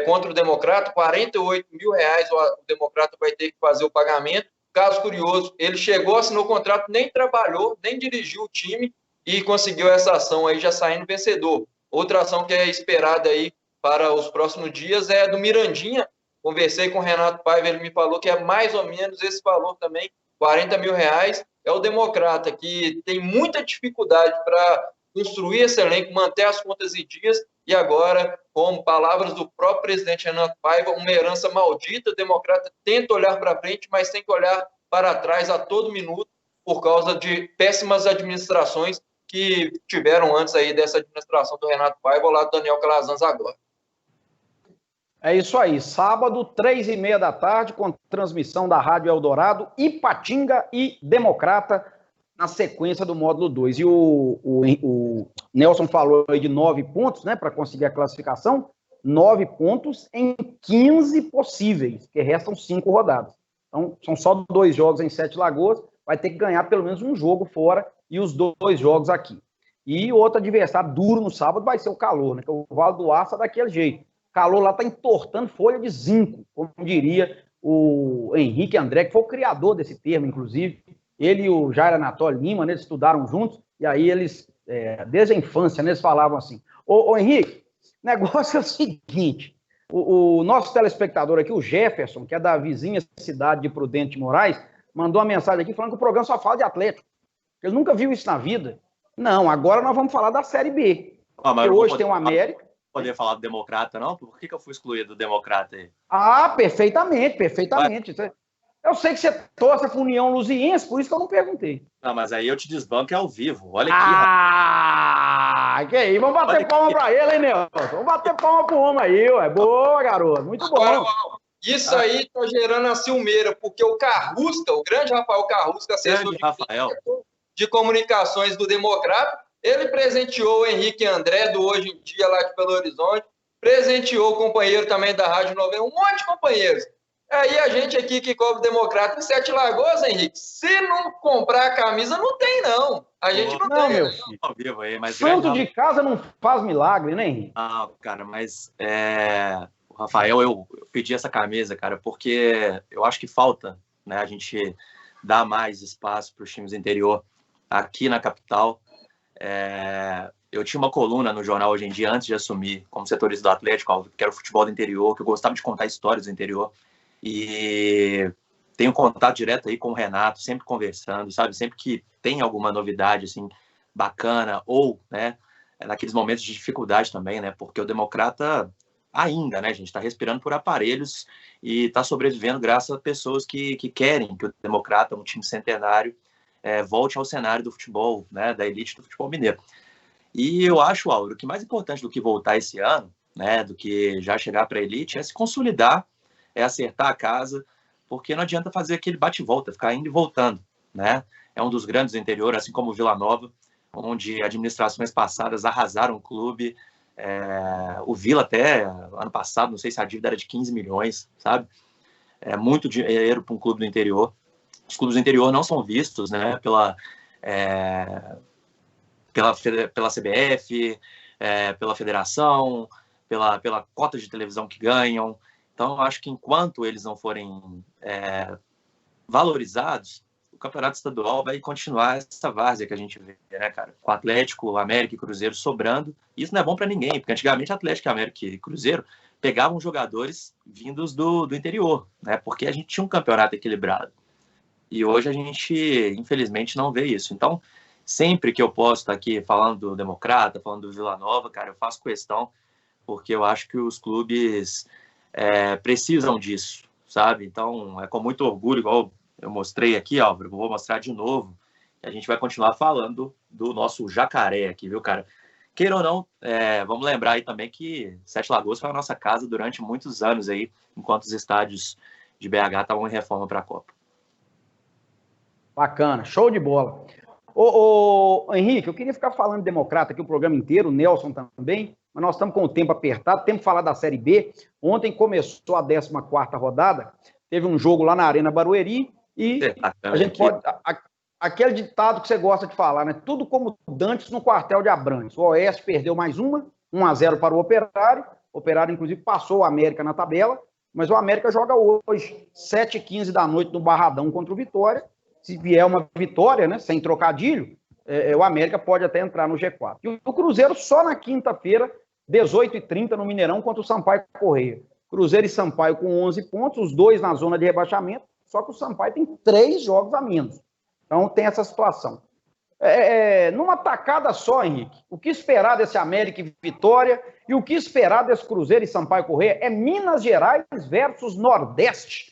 contra o Democrata, R$48 mil o Democrata vai ter que fazer o pagamento. Caso curioso, ele chegou, assinou o contrato, nem trabalhou, nem dirigiu o time e conseguiu essa ação aí já saindo vencedor. Outra ação que é esperada aí para os próximos dias é a do Mirandinha. Conversei com o Renato Paiva, ele me falou que é mais ou menos esse valor também, R$40 mil. É o Democrata, que tem muita dificuldade para construir esse elenco, manter as contas em dias, e agora, com palavras do próprio presidente Renato Paiva, uma herança maldita. O Democrata tenta olhar para frente, mas tem que olhar para trás a todo minuto, por causa de péssimas administrações que tiveram antes aí dessa administração do Renato Paiva, lá do Daniel Calazans agora. É isso aí, sábado, 3h30 da tarde, com transmissão da Rádio Eldorado, Ipatinga e Democrata, na sequência do módulo 2. E o Nelson falou aí de 9 pontos, né, para conseguir a classificação, 9 pontos em 15 possíveis, que restam 5 rodadas. Então, são só 2 jogos em Sete Lagoas, vai ter que ganhar pelo menos um jogo fora e os 2 jogos aqui. E outro adversário duro no sábado vai ser o Calor, né, que o Vale do Aço é daquele jeito. O Calor lá está entortando folha de zinco, como diria o Henrique André, que foi o criador desse termo, inclusive. Ele e o Jair Anatólio Lima, né, eles estudaram juntos, e aí eles, desde a infância, né, eles falavam assim, ô Henrique, o negócio é o seguinte, o nosso telespectador aqui, o Jefferson, que é da vizinha cidade de Prudente de Moraes, mandou uma mensagem aqui falando que o programa só fala de Atlético. Ele nunca viu isso na vida. Não, agora nós vamos falar da Série B. Porque hoje tem o América. Poder falar do Democrata, não? Por que eu fui excluído do Democrata aí? Ah, perfeitamente. Eu sei que você torce para União Luziense, por isso que eu não perguntei. Não, mas aí eu te desbanco ao vivo. Olha aqui. Que aí, vamos bater palma para ele, hein, Nelson? Vamos bater palma pro homem aí, ué. Boa, garoto. Muito bom. Agora, isso aí tá gerando a ciumeira, porque o Carrusca, o grande Rafael Carrusca, assessor de comunicações do Democrata, ele presenteou o Henrique André, do Hoje em Dia, lá de Belo Horizonte, presenteou o companheiro também da Rádio 90, um monte de companheiros. Aí a gente aqui que cobre o Democrata em Sete Lagoas, Henrique, se não comprar a camisa, não tem, não. A gente não tem. Meu filho. Santo de casa não faz milagre, né, Henrique? Ah, cara, mas Rafael, eu pedi essa camisa, cara, porque eu acho que falta, né, a gente dar mais espaço para os times do interior aqui na capital. Eu tinha uma coluna no jornal Hoje em Dia, antes de assumir como setorista do Atlético, que era o futebol do interior, que eu gostava de contar histórias do interior. E tenho contato direto aí com o Renato, sempre conversando, sabe? Sempre que tem alguma novidade, assim, bacana, ou, né, naqueles momentos de dificuldade também, né? Porque o Democrata ainda, né, gente, está respirando por aparelhos e está sobrevivendo graças a pessoas que querem que o Democrata, um time centenário, volte ao cenário do futebol, né, da elite do futebol mineiro. E eu acho, Álvaro, que mais importante do que voltar esse ano, né, do que já chegar para a elite, é se consolidar, é acertar a casa, porque não adianta fazer aquele bate-volta, ficar indo e voltando, né? É um dos grandes do interior, assim como o Vila Nova, onde administrações passadas arrasaram o clube. O Vila até, ano passado, não sei se a dívida era de 15 milhões, sabe? É muito dinheiro para um clube do interior. Os clubes do interior não são vistos, né, pela CBF, pela federação, pela cota de televisão que ganham. Então, eu acho que enquanto eles não forem valorizados, o campeonato estadual vai continuar essa várzea que a gente vê, né, cara? Com Atlético, América e Cruzeiro sobrando. Isso não é bom para ninguém, porque antigamente Atlético, América e Cruzeiro pegavam jogadores vindos do interior, né? Porque a gente tinha um campeonato equilibrado. E hoje a gente, infelizmente, não vê isso. Então, sempre que eu posso estar aqui falando do Democrata, falando do Vila Nova, cara, eu faço questão, porque eu acho que os clubes precisam disso, sabe? Então, é com muito orgulho, igual eu mostrei aqui, Álvaro, vou mostrar de novo, e a gente vai continuar falando do nosso jacaré aqui, viu, cara? Queira ou não, vamos lembrar aí também que Sete Lagoas foi a nossa casa durante muitos anos aí, enquanto os estádios de BH estavam em reforma para a Copa. Bacana, show de bola. Ô, Henrique, eu queria ficar falando de Democrata aqui o programa inteiro, o Nelson também, mas nós estamos com o tempo apertado, temos que falar da Série B. Ontem começou a 14ª rodada, teve um jogo lá na Arena Barueri, e a gente pode... Aquele ditado que você gosta de falar, né? Tudo como dantes no quartel de Abrantes. O Oeste perdeu mais 1-0 para o Operário. O Operário, inclusive, passou o América na tabela, mas o América joga hoje, 7h15 da noite, no Barradão contra o Vitória. Se vier uma vitória, né, sem trocadilho, o América pode até entrar no G4. E o Cruzeiro só na quinta-feira, 18h30, no Mineirão, contra o Sampaio Corrêa. Cruzeiro e Sampaio com 11 pontos, os dois na zona de rebaixamento, só que o Sampaio tem 3 jogos a menos. Então tem essa situação. Numa tacada só, Henrique, o que esperar desse América e Vitória e o que esperar desse Cruzeiro e Sampaio Corrêa é Minas Gerais versus Nordeste.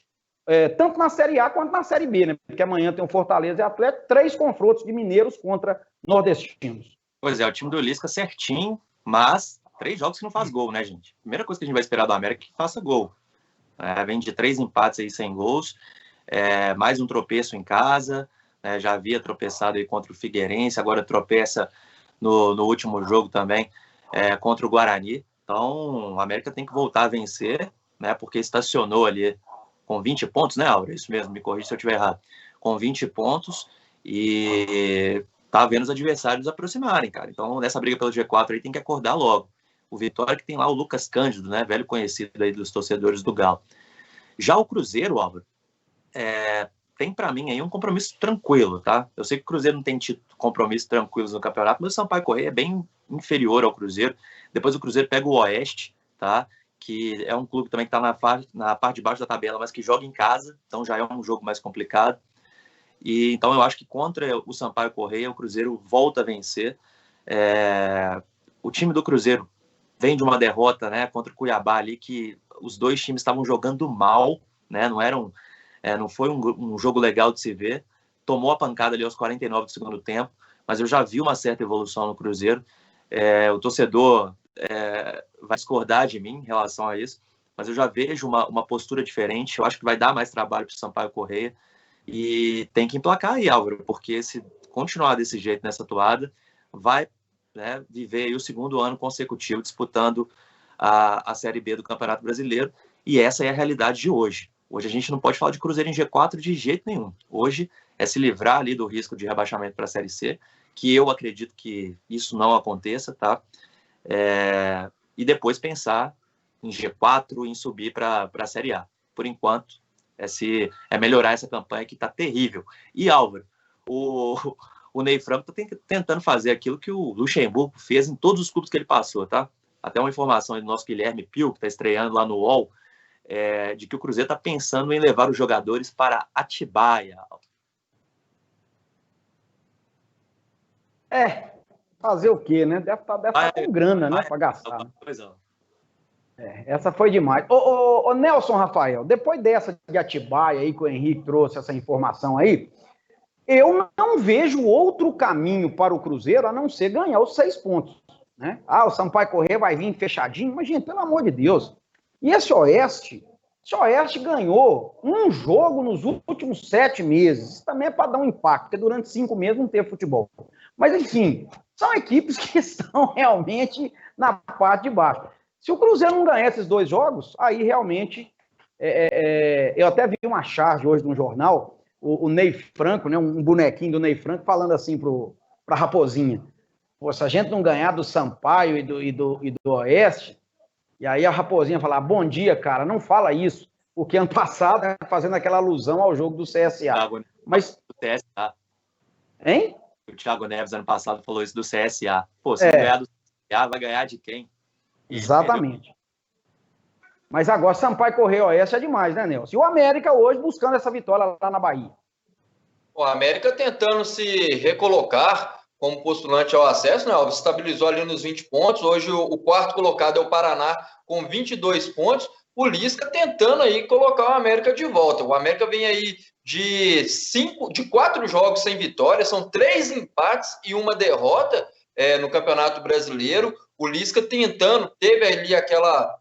Tanto na Série A quanto na Série B, né? Porque amanhã tem o Fortaleza e Atlético, 3 confrontos de mineiros contra nordestinos. Pois é, o time do Lisca certinho, mas 3 jogos que não faz gol, né, gente? Primeira coisa que a gente vai esperar do América é que faça gol. Vem de 3 empates aí sem gols, mais um tropeço em casa, já havia tropeçado aí contra o Figueirense, agora tropeça no último jogo também contra o Guarani. Então, o América tem que voltar a vencer, né? Porque estacionou ali com 20 pontos, né, Aura? Isso mesmo, me corrija se eu estiver errado. Com 20 pontos e tá vendo os adversários aproximarem, cara. Então, nessa briga pelo G4 aí tem que acordar logo. O Vitória que tem lá o Lucas Cândido, né, velho conhecido aí dos torcedores do Galo. Já o Cruzeiro, Álvaro, tem para mim aí um compromisso tranquilo, tá? Eu sei que o Cruzeiro não tem tido compromissos tranquilos no campeonato, mas o Sampaio Corrêa é bem inferior ao Cruzeiro. Depois o Cruzeiro pega o Oeste, tá? Que é um clube também que está na parte de baixo da tabela, mas que joga em casa, então já é um jogo mais complicado. E então eu acho que contra o Sampaio Corrêa, o Cruzeiro volta a vencer. O time do Cruzeiro vem de uma derrota, né, contra o Cuiabá ali, que os dois times estavam jogando mal, né? Não foi um jogo legal de se ver. Tomou a pancada ali aos 49 do segundo tempo, mas eu já vi uma certa evolução no Cruzeiro. O torcedor vai discordar de mim em relação a isso, mas eu já vejo uma postura diferente. Eu acho que vai dar mais trabalho para o Sampaio Corrêa e tem que emplacar aí, Álvaro, porque se continuar desse jeito, nessa toada, vai, né, viver aí o segundo ano consecutivo disputando a Série B do Campeonato Brasileiro, e essa é a realidade de hoje. Hoje a gente não pode falar de Cruzeiro em G4 de jeito nenhum. Hoje é se livrar ali do risco de rebaixamento para a Série C, que eu acredito que isso não aconteça, tá? E depois pensar em G4, em subir para a Série A. Por enquanto, é melhorar essa campanha que está terrível. E, Álvaro, o Ney Franco está tentando fazer aquilo que o Luxemburgo fez em todos os clubes que ele passou, tá? Até uma informação aí do nosso Guilherme Pio, que está estreando lá no UOL, de que o Cruzeiro está pensando em levar os jogadores para Atibaia. Fazer o quê, né? Deve estar com grana, né, para gastar. Essa foi demais. Ô, Nelson Rafael, depois dessa de Atibaia aí que o Henrique trouxe essa informação aí, eu não vejo outro caminho para o Cruzeiro a não ser ganhar os 6 pontos, né? O Sampaio Corrêa vai vir fechadinho, mas, gente, pelo amor de Deus. E esse Oeste ganhou um jogo nos últimos 7 meses. Isso também é para dar um impacto, porque durante 5 meses não teve futebol. Mas, enfim, são equipes que estão realmente na parte de baixo. Se o Cruzeiro não ganhar esses 2 jogos, aí realmente... eu até vi uma charge hoje no jornal, o Ney Franco, né, um bonequinho do Ney Franco, falando assim para a Raposinha. Pô, se a gente não ganhar do Sampaio e do Oeste... E aí a Raposinha fala, bom dia, cara, não fala isso, porque ano passado, né, fazendo aquela alusão ao jogo do CSA. Mas... Do CSA. Hein? O Thiago Neves, ano passado, falou isso do CSA. Pô, se não ganhar do CSA, vai ganhar de quem? Exatamente. Mas agora, Sampaio Corrêa Oeste é demais, né, Nelson? E o América hoje buscando essa vitória lá na Bahia. O América tentando se recolocar como postulante ao acesso, né? Estabilizou ali nos 20 pontos. Hoje o quarto colocado é o Paraná com 22 pontos. O Lisca tentando aí colocar o América de volta. O América vem aí de 4 jogos sem vitória, são 3 empates e 1 derrota no Campeonato Brasileiro. O Lisca tentando, teve ali aquela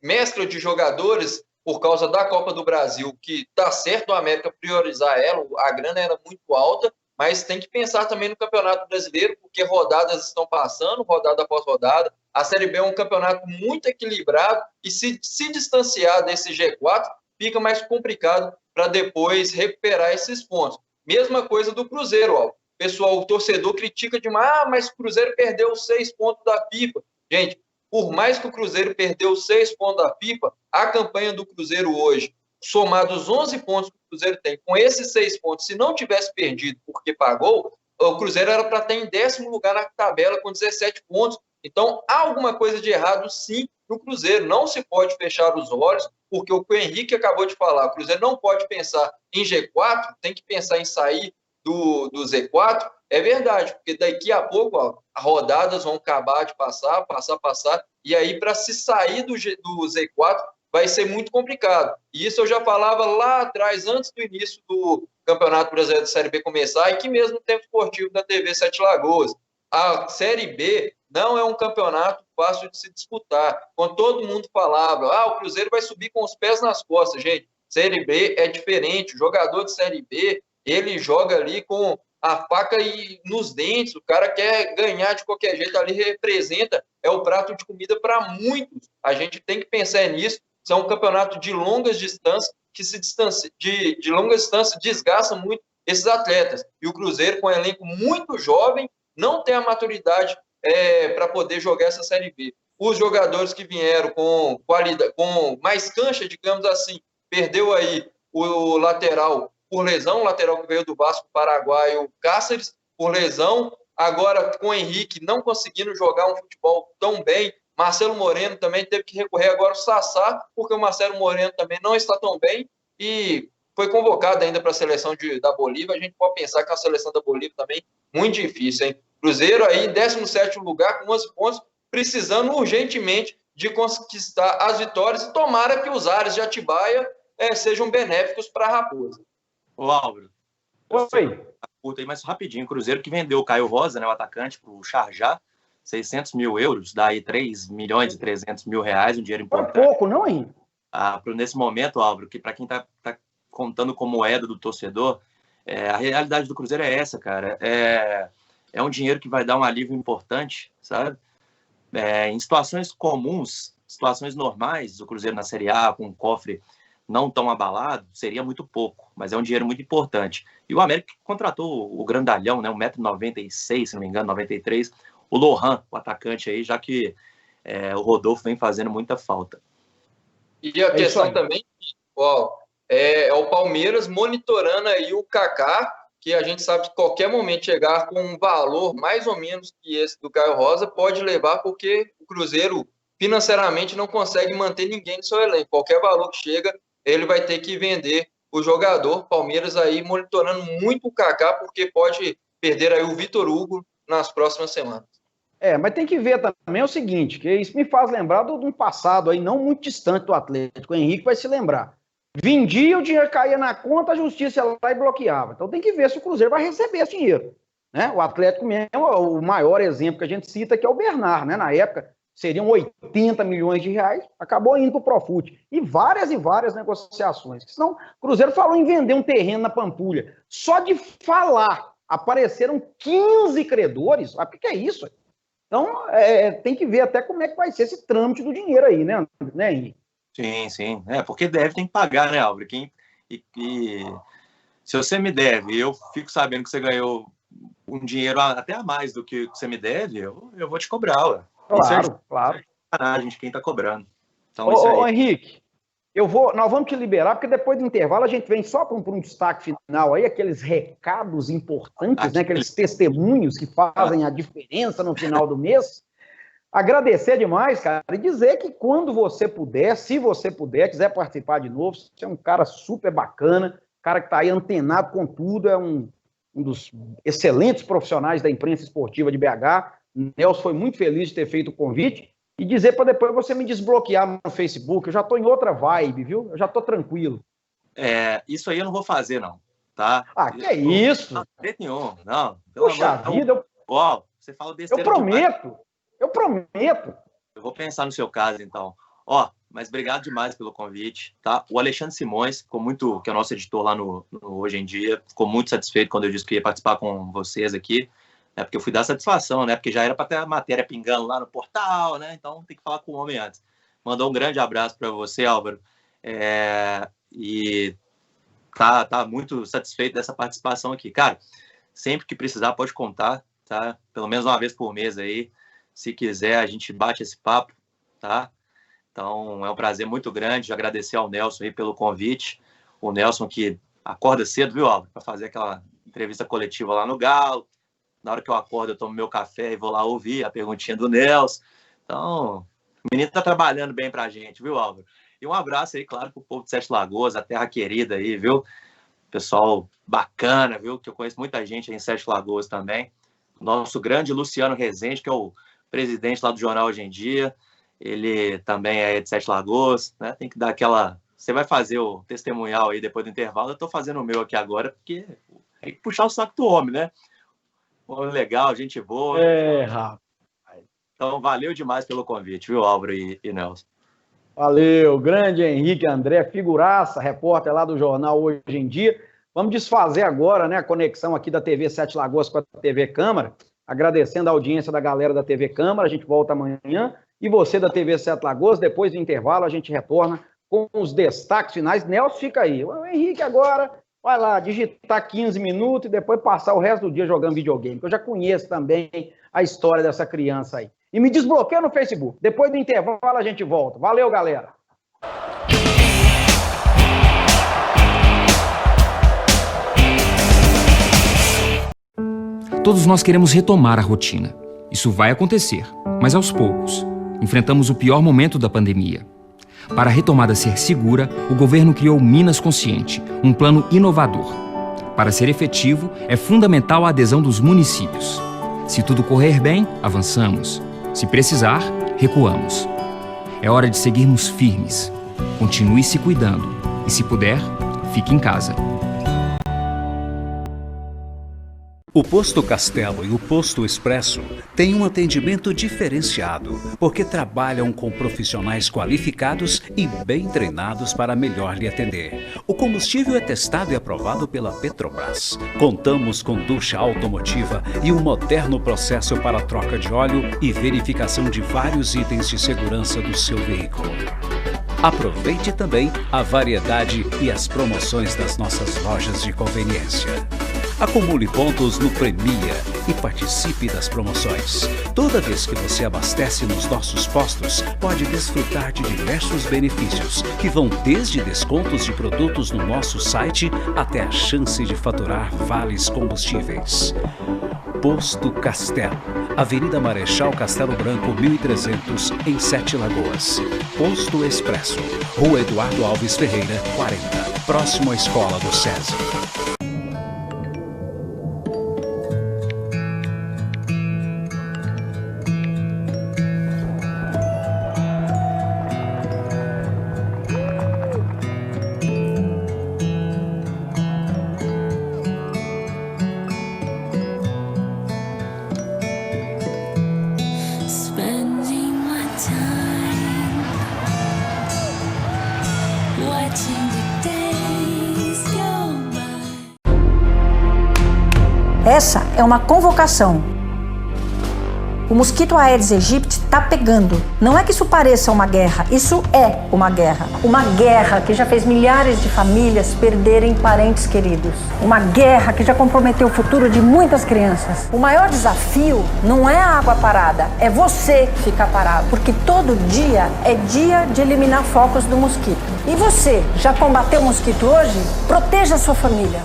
mescla de jogadores por causa da Copa do Brasil, que tá certo o América priorizar ela, a grana era muito alta, mas tem que pensar também no Campeonato Brasileiro, porque rodadas estão passando, rodada após rodada. A Série B é um campeonato muito equilibrado e se distanciar desse G4, fica mais complicado para depois recuperar esses pontos. Mesma coisa do Cruzeiro, ó. Pessoal, o torcedor critica demais, mas o Cruzeiro perdeu 6 pontos da FIFA. Gente, por mais que o Cruzeiro perdeu 6 pontos da FIFA, a campanha do Cruzeiro hoje, somados os 11 pontos que o Cruzeiro tem, com esses 6 pontos, se não tivesse perdido porque pagou, o Cruzeiro era para estar em 10º lugar na tabela com 17 pontos. Então, há alguma coisa de errado, sim, no Cruzeiro. Não se pode fechar os olhos, porque o que o Henrique acabou de falar, o Cruzeiro não pode pensar em G4, tem que pensar em sair do Z4. É verdade, porque daqui a pouco as rodadas vão acabar de passar, e aí para se sair do Z4 vai ser muito complicado. E isso eu já falava lá atrás, antes do início do Campeonato Brasileiro de Série B começar, e que mesmo no tempo esportivo da TV Sete Lagoas. A Série B não é um campeonato fácil de se disputar. Quando todo mundo falava, o Cruzeiro vai subir com os pés nas costas. Gente, Série B é diferente. O jogador de Série B, ele joga ali com a faca nos dentes, o cara quer ganhar de qualquer jeito, ali representa, é o prato de comida para muitos. A gente tem que pensar nisso. Isso é um campeonato de longas distâncias, que de longas distâncias desgasta muito esses atletas. E o Cruzeiro, com um elenco muito jovem, não tem a maturidade para poder jogar essa Série B. Os jogadores que vieram com qualidade, com mais cancha, digamos assim, perdeu aí o lateral por lesão, o lateral que veio do Vasco paraguaio, Cáceres, por lesão. Agora, com o Henrique não conseguindo jogar um futebol tão bem, Marcelo Moreno também teve que recorrer agora ao Sassá, porque o Marcelo Moreno também não está tão bem e foi convocado ainda para a seleção da Bolívia. A gente pode pensar que a seleção da Bolívia também muito difícil, hein? Cruzeiro aí em 17º lugar com 11 pontos, precisando urgentemente de conquistar as vitórias e tomara que os ares de Atibaia sejam benéficos para a Raposa. Ô, Álvaro. Oi. Curta aí, mas rapidinho. Cruzeiro que vendeu o Caio Rosa, né, o atacante, para o Sharjah, 600 mil euros, dá aí 3 milhões e 300 mil reais, um dinheiro importante. É pouco, não, hein? Nesse momento, Álvaro, que para quem tá contando como moeda do torcedor, a realidade do Cruzeiro é essa, cara. É um dinheiro que vai dar um alívio importante, sabe? Em situações comuns, situações normais, o Cruzeiro na Série A, com um cofre não tão abalado, seria muito pouco, mas é um dinheiro muito importante. E o América contratou o grandalhão, né, 1,96 m, se não me engano, 93, o Lohan, o atacante aí, já que o Rodolfo vem fazendo muita falta. E a questão também, é o Palmeiras monitorando aí o Kaká, que a gente sabe que qualquer momento chegar com um valor mais ou menos que esse do Caio Rosa pode levar, porque o Cruzeiro financeiramente não consegue manter ninguém no seu elenco. Qualquer valor que chega, ele vai ter que vender o jogador. Palmeiras aí monitorando muito o Kaká, porque pode perder aí o Vitor Hugo nas próximas semanas. Mas tem que ver também o seguinte, que isso me faz lembrar de um passado aí não muito distante do Atlético. O Henrique vai se lembrar. Vendia, o dinheiro caía na conta, a justiça ia lá e bloqueava. Então tem que ver se o Cruzeiro vai receber esse dinheiro, né? O Atlético mesmo, o maior exemplo que a gente cita que é o Bernard, né? Na época seriam 80 milhões de reais, acabou indo para o Profut. E várias negociações. Senão o Cruzeiro falou em vender um terreno na Pampulha. Só de falar, apareceram 15 credores. O que é isso? Então tem que ver até como é que vai ser esse trâmite do dinheiro aí, né, Henrique? Sim. Porque tem que pagar, né, Álvaro? Se você me deve, eu fico sabendo que você ganhou um dinheiro até a mais do que você me deve, eu vou te cobrar, ué. Claro. A gente quem tá cobrando. Então, isso aí. Ô, Henrique, nós vamos te liberar, porque depois do intervalo a gente vem só para um destaque final aí, aqueles recados importantes, né, aqueles testemunhos que fazem a diferença no final do mês. Agradecer demais, cara, e dizer que quando você puder, se você puder, quiser participar de novo, você é um cara super bacana, cara que está aí antenado com tudo, é um dos excelentes profissionais da imprensa esportiva de BH. Nelson foi muito feliz de ter feito o convite e dizer para depois você me desbloquear no Facebook. Eu já estou em outra vibe, viu? Eu já estou tranquilo. Isso aí eu não vou fazer, não, tá? Que é isso? Não, nenhum, não. Puxa vida. Você fala besteira. Eu prometo. Eu vou pensar no seu caso, então. Mas obrigado demais pelo convite, tá? O Alexandre Simões, que é o nosso editor lá no Hoje em Dia, ficou muito satisfeito quando eu disse que ia participar com vocês aqui, né? Porque eu fui dar satisfação, né? Porque já era para ter a matéria pingando lá no portal, né? Então tem que falar com o homem antes. Mandou um grande abraço para você, Álvaro. E tá muito satisfeito dessa participação aqui. Cara, sempre que precisar pode contar, tá? Pelo menos uma vez por mês aí. Se quiser, a gente bate esse papo, tá? Então, é um prazer muito grande agradecer ao Nelson aí pelo convite. O Nelson que acorda cedo, viu, Álvaro? Para fazer aquela entrevista coletiva lá no Galo. Na hora que eu acordo, eu tomo meu café e vou lá ouvir a perguntinha do Nelson. Então, o menino tá trabalhando bem pra gente, viu, Álvaro? E um abraço aí, claro, pro povo de Sete Lagoas, a terra querida aí, viu? Pessoal bacana, viu? Que eu conheço muita gente aí em Sete Lagoas também. Nosso grande Luciano Rezende, que é o presidente lá do jornal Hoje em Dia, ele também é de Sete Lagoas, né? Tem que dar aquela... Você vai fazer o testemunhal aí depois do intervalo, eu tô fazendo o meu aqui agora, porque tem que puxar o saco do homem, né? Legal, gente boa. Rapaz. Então, valeu demais pelo convite, viu, Álvaro e Nelson? Valeu, grande Henrique André, figuraça, repórter lá do jornal Hoje em Dia. Vamos desfazer agora, né, a conexão aqui da TV Sete Lagoas com a TV Câmara, agradecendo a audiência da galera da TV Câmara, a gente volta amanhã, e você da TV Sete Lagoas, depois do intervalo a gente retorna com os destaques finais. Nelson fica aí, o Henrique agora vai lá digitar 15 minutos e depois passar o resto do dia jogando videogame, que eu já conheço também a história dessa criança aí. E me desbloqueia no Facebook, depois do intervalo a gente volta. Valeu, galera! Todos nós queremos retomar a rotina. Isso vai acontecer, mas aos poucos. Enfrentamos o pior momento da pandemia. Para a retomada ser segura, o governo criou o Minas Consciente, um plano inovador. Para ser efetivo, é fundamental a adesão dos municípios. Se tudo correr bem, avançamos. Se precisar, recuamos. É hora de seguirmos firmes. Continue se cuidando e, se puder, fique em casa. O Posto Castelo e o Posto Expresso têm um atendimento diferenciado, porque trabalham com profissionais qualificados e bem treinados para melhor lhe atender. O combustível é testado e aprovado pela Petrobras. Contamos com ducha automotiva e um moderno processo para troca de óleo e verificação de vários itens de segurança do seu veículo. Aproveite também a variedade e as promoções das nossas lojas de conveniência. Acumule pontos no Premia e participe das promoções. Toda vez que você abastece nos nossos postos, pode desfrutar de diversos benefícios, que vão desde descontos de produtos no nosso site até a chance de faturar vales combustíveis. Posto Castelo, Avenida Marechal Castelo Branco, 1300, em 7 Lagoas. Posto Expresso, Rua Eduardo Alves Ferreira, 40, próximo à Escola do SESI. Essa é uma convocação. O mosquito Aedes aegypti está pegando. Não é que isso pareça uma guerra, isso é uma guerra. Uma guerra que já fez milhares de famílias perderem parentes queridos. Uma guerra que já comprometeu o futuro de muitas crianças. O maior desafio não é a água parada, é você ficar parado. Porque todo dia é dia de eliminar focos do mosquito. E você, já combateu o mosquito hoje? Proteja a sua família.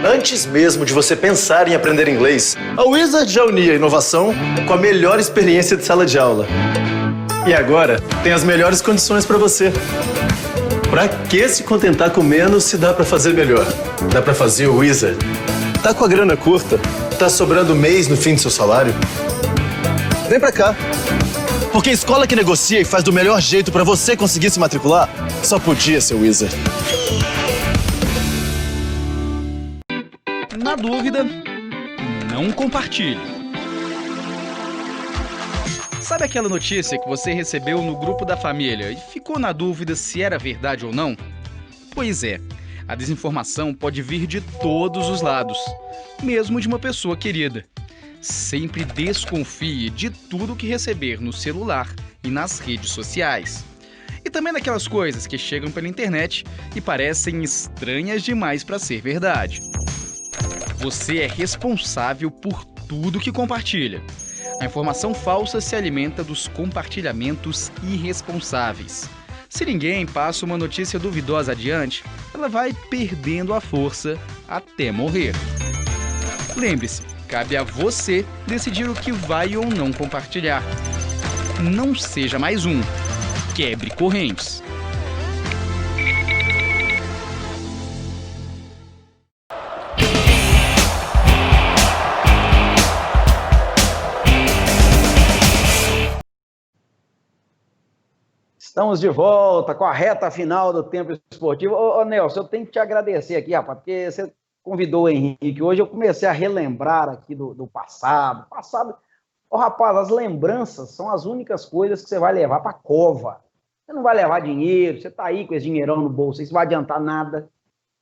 Antes mesmo de você pensar em aprender inglês, a Wizard já unia a inovação com a melhor experiência de sala de aula. E agora tem as melhores condições para você. Pra que se contentar com menos se dá pra fazer melhor? Dá pra fazer o Wizard. Tá com a grana curta? Tá sobrando mês no fim do seu salário? Vem pra cá. Porque a escola que negocia e faz do melhor jeito pra você conseguir se matricular, só podia ser o Wizard. Na dúvida, não compartilhe. Sabe aquela notícia que você recebeu no grupo da família e ficou na dúvida se era verdade ou não? Pois é, a desinformação pode vir de todos os lados, mesmo de uma pessoa querida. Sempre desconfie de tudo que receber no celular e nas redes sociais. E também daquelas coisas que chegam pela internet e parecem estranhas demais para ser verdade. Você é responsável por tudo que compartilha. A informação falsa se alimenta dos compartilhamentos irresponsáveis. Se ninguém passa uma notícia duvidosa adiante, ela vai perdendo a força até morrer. Lembre-se, cabe a você decidir o que vai ou não compartilhar. Não seja mais um. Quebre correntes. Estamos de volta com a reta final do Tempo Esportivo. Ô Nelson, eu tenho que te agradecer aqui, rapaz, porque você convidou o Henrique. Hoje eu comecei a relembrar aqui do passado. Ô rapaz, as lembranças são as únicas coisas que você vai levar para a cova. Você não vai levar dinheiro, você tá aí com esse dinheirão no bolso, isso não vai adiantar nada.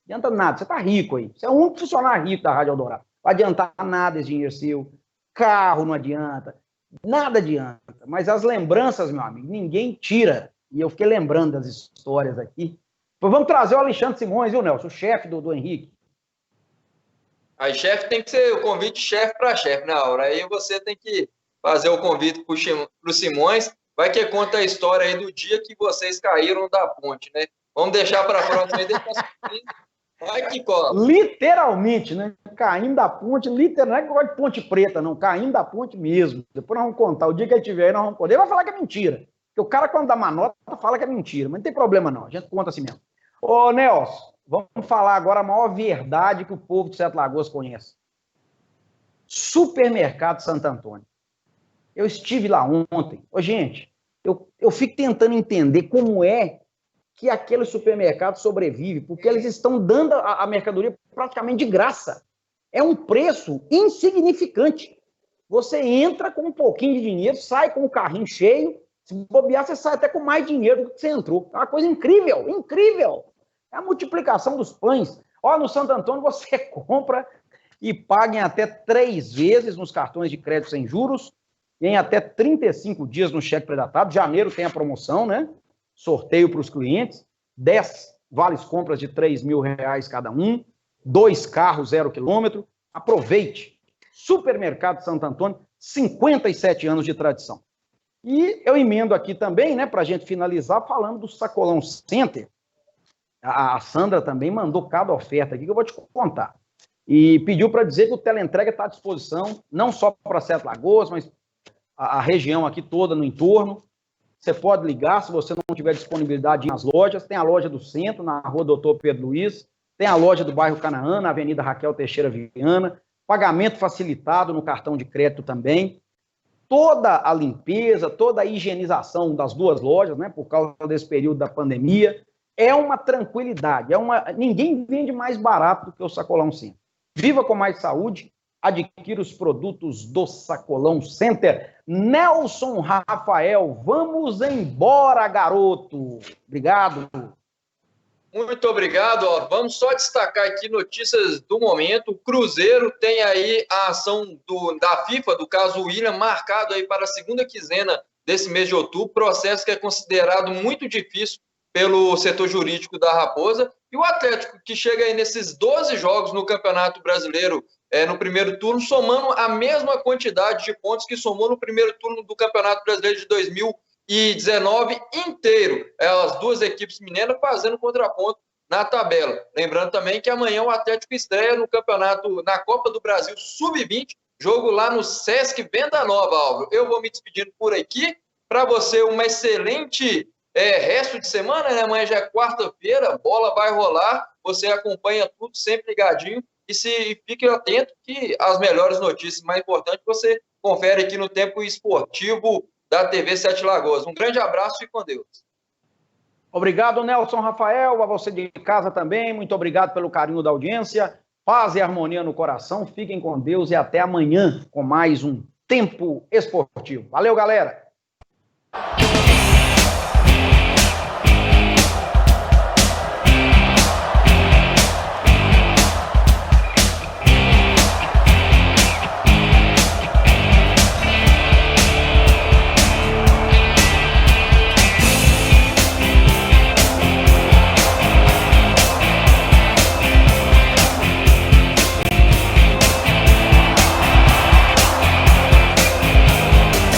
Não adianta nada, você tá rico aí. Você é o único funcionário rico da Rádio Eldorado. Não vai adiantar nada esse dinheiro seu. Carro não adianta, nada adianta. Mas as lembranças, meu amigo, ninguém tira. E eu fiquei lembrando das histórias aqui. Pois vamos trazer o Alexandre Simões, viu, Nelson? O chefe do Henrique. Aí, chefe tem que ser o convite chefe para chefe na hora. Aí você tem que fazer o convite para o Simões. Vai que conta a história aí do dia que vocês caíram da ponte, né? Vamos deixar para a próxima aí. Vai que cola. Literalmente, né? Caindo da ponte, literalmente, não é de ponte preta, não, caindo da ponte mesmo. Depois nós vamos contar, o dia que ele tiver aí, nós vamos poder. Ele vai falar que é mentira. Porque o cara, quando dá uma nota, fala que é mentira, mas não tem problema não, a gente conta assim mesmo. Ô, Nelson, vamos falar agora a maior verdade que o povo de Sete Lagoas conhece. Supermercado Santo Antônio. Eu estive lá ontem. Ô, gente, eu fico tentando entender como é que aquele supermercado sobrevive, porque eles estão dando a mercadoria praticamente de graça. É um preço insignificante. Você entra com um pouquinho de dinheiro, sai com o carrinho cheio, se bobear, você sai até com mais dinheiro do que você entrou. É uma coisa incrível, incrível. É a multiplicação dos pães. Ó, no Santo Antônio você compra e paga em até 3 vezes nos cartões de crédito sem juros, e em até 35 dias no cheque pré-datado. Janeiro tem a promoção, né? Sorteio para os clientes, 10 vales compras de R$3.000 cada um, 2 carros 0 quilômetro. Aproveite. Supermercado Santo Antônio, 57 anos de tradição. E eu emendo aqui também, né, para a gente finalizar, falando do Sacolão Center. A Sandra também mandou cada oferta aqui que eu vou te contar. E pediu para dizer que o teleentrega está à disposição, não só para Sete Lagoas, mas a região aqui toda no entorno. Você pode ligar, se você não tiver disponibilidade nas lojas. Tem a loja do centro, na rua Doutor Pedro Luiz. Tem a loja do bairro Canaã, na Avenida Raquel Teixeira Viana. Pagamento facilitado no cartão de crédito também. Toda a limpeza, toda a higienização das 2 lojas, né, por causa desse período da pandemia. É uma tranquilidade. Ninguém vende mais barato do que o Sacolão Center. Viva com mais saúde. Adquira os produtos do Sacolão Center. Nelson Rafael, vamos embora, garoto. Obrigado. Muito obrigado. Ó. Vamos só destacar aqui notícias do momento. O Cruzeiro tem aí a ação da FIFA, do caso William, marcado aí para a segunda quinzena desse mês de outubro. Processo que é considerado muito difícil pelo setor jurídico da Raposa. E o Atlético, que chega aí nesses 12 jogos no Campeonato Brasileiro, no primeiro turno, somando a mesma quantidade de pontos que somou no primeiro turno do Campeonato Brasileiro de 2019 inteiro. As 2 equipes mineiras fazendo contraponto na tabela. Lembrando também que amanhã o Atlético estreia no campeonato, na Copa do Brasil Sub-20, jogo lá no Sesc Venda Nova, Álvaro. Eu vou me despedindo por aqui. Para você, uma excelente resto de semana, né? Amanhã já é quarta-feira, bola vai rolar. Você acompanha tudo sempre ligadinho. E fique atento que as melhores notícias mais importantes você confere aqui no Tempo Esportivo da TV Sete Lagoas. Um grande abraço e com Deus. Obrigado, Nelson Rafael, a você de casa também. Muito obrigado pelo carinho da audiência. Paz e harmonia no coração. Fiquem com Deus e até amanhã com mais um Tempo Esportivo. Valeu, galera!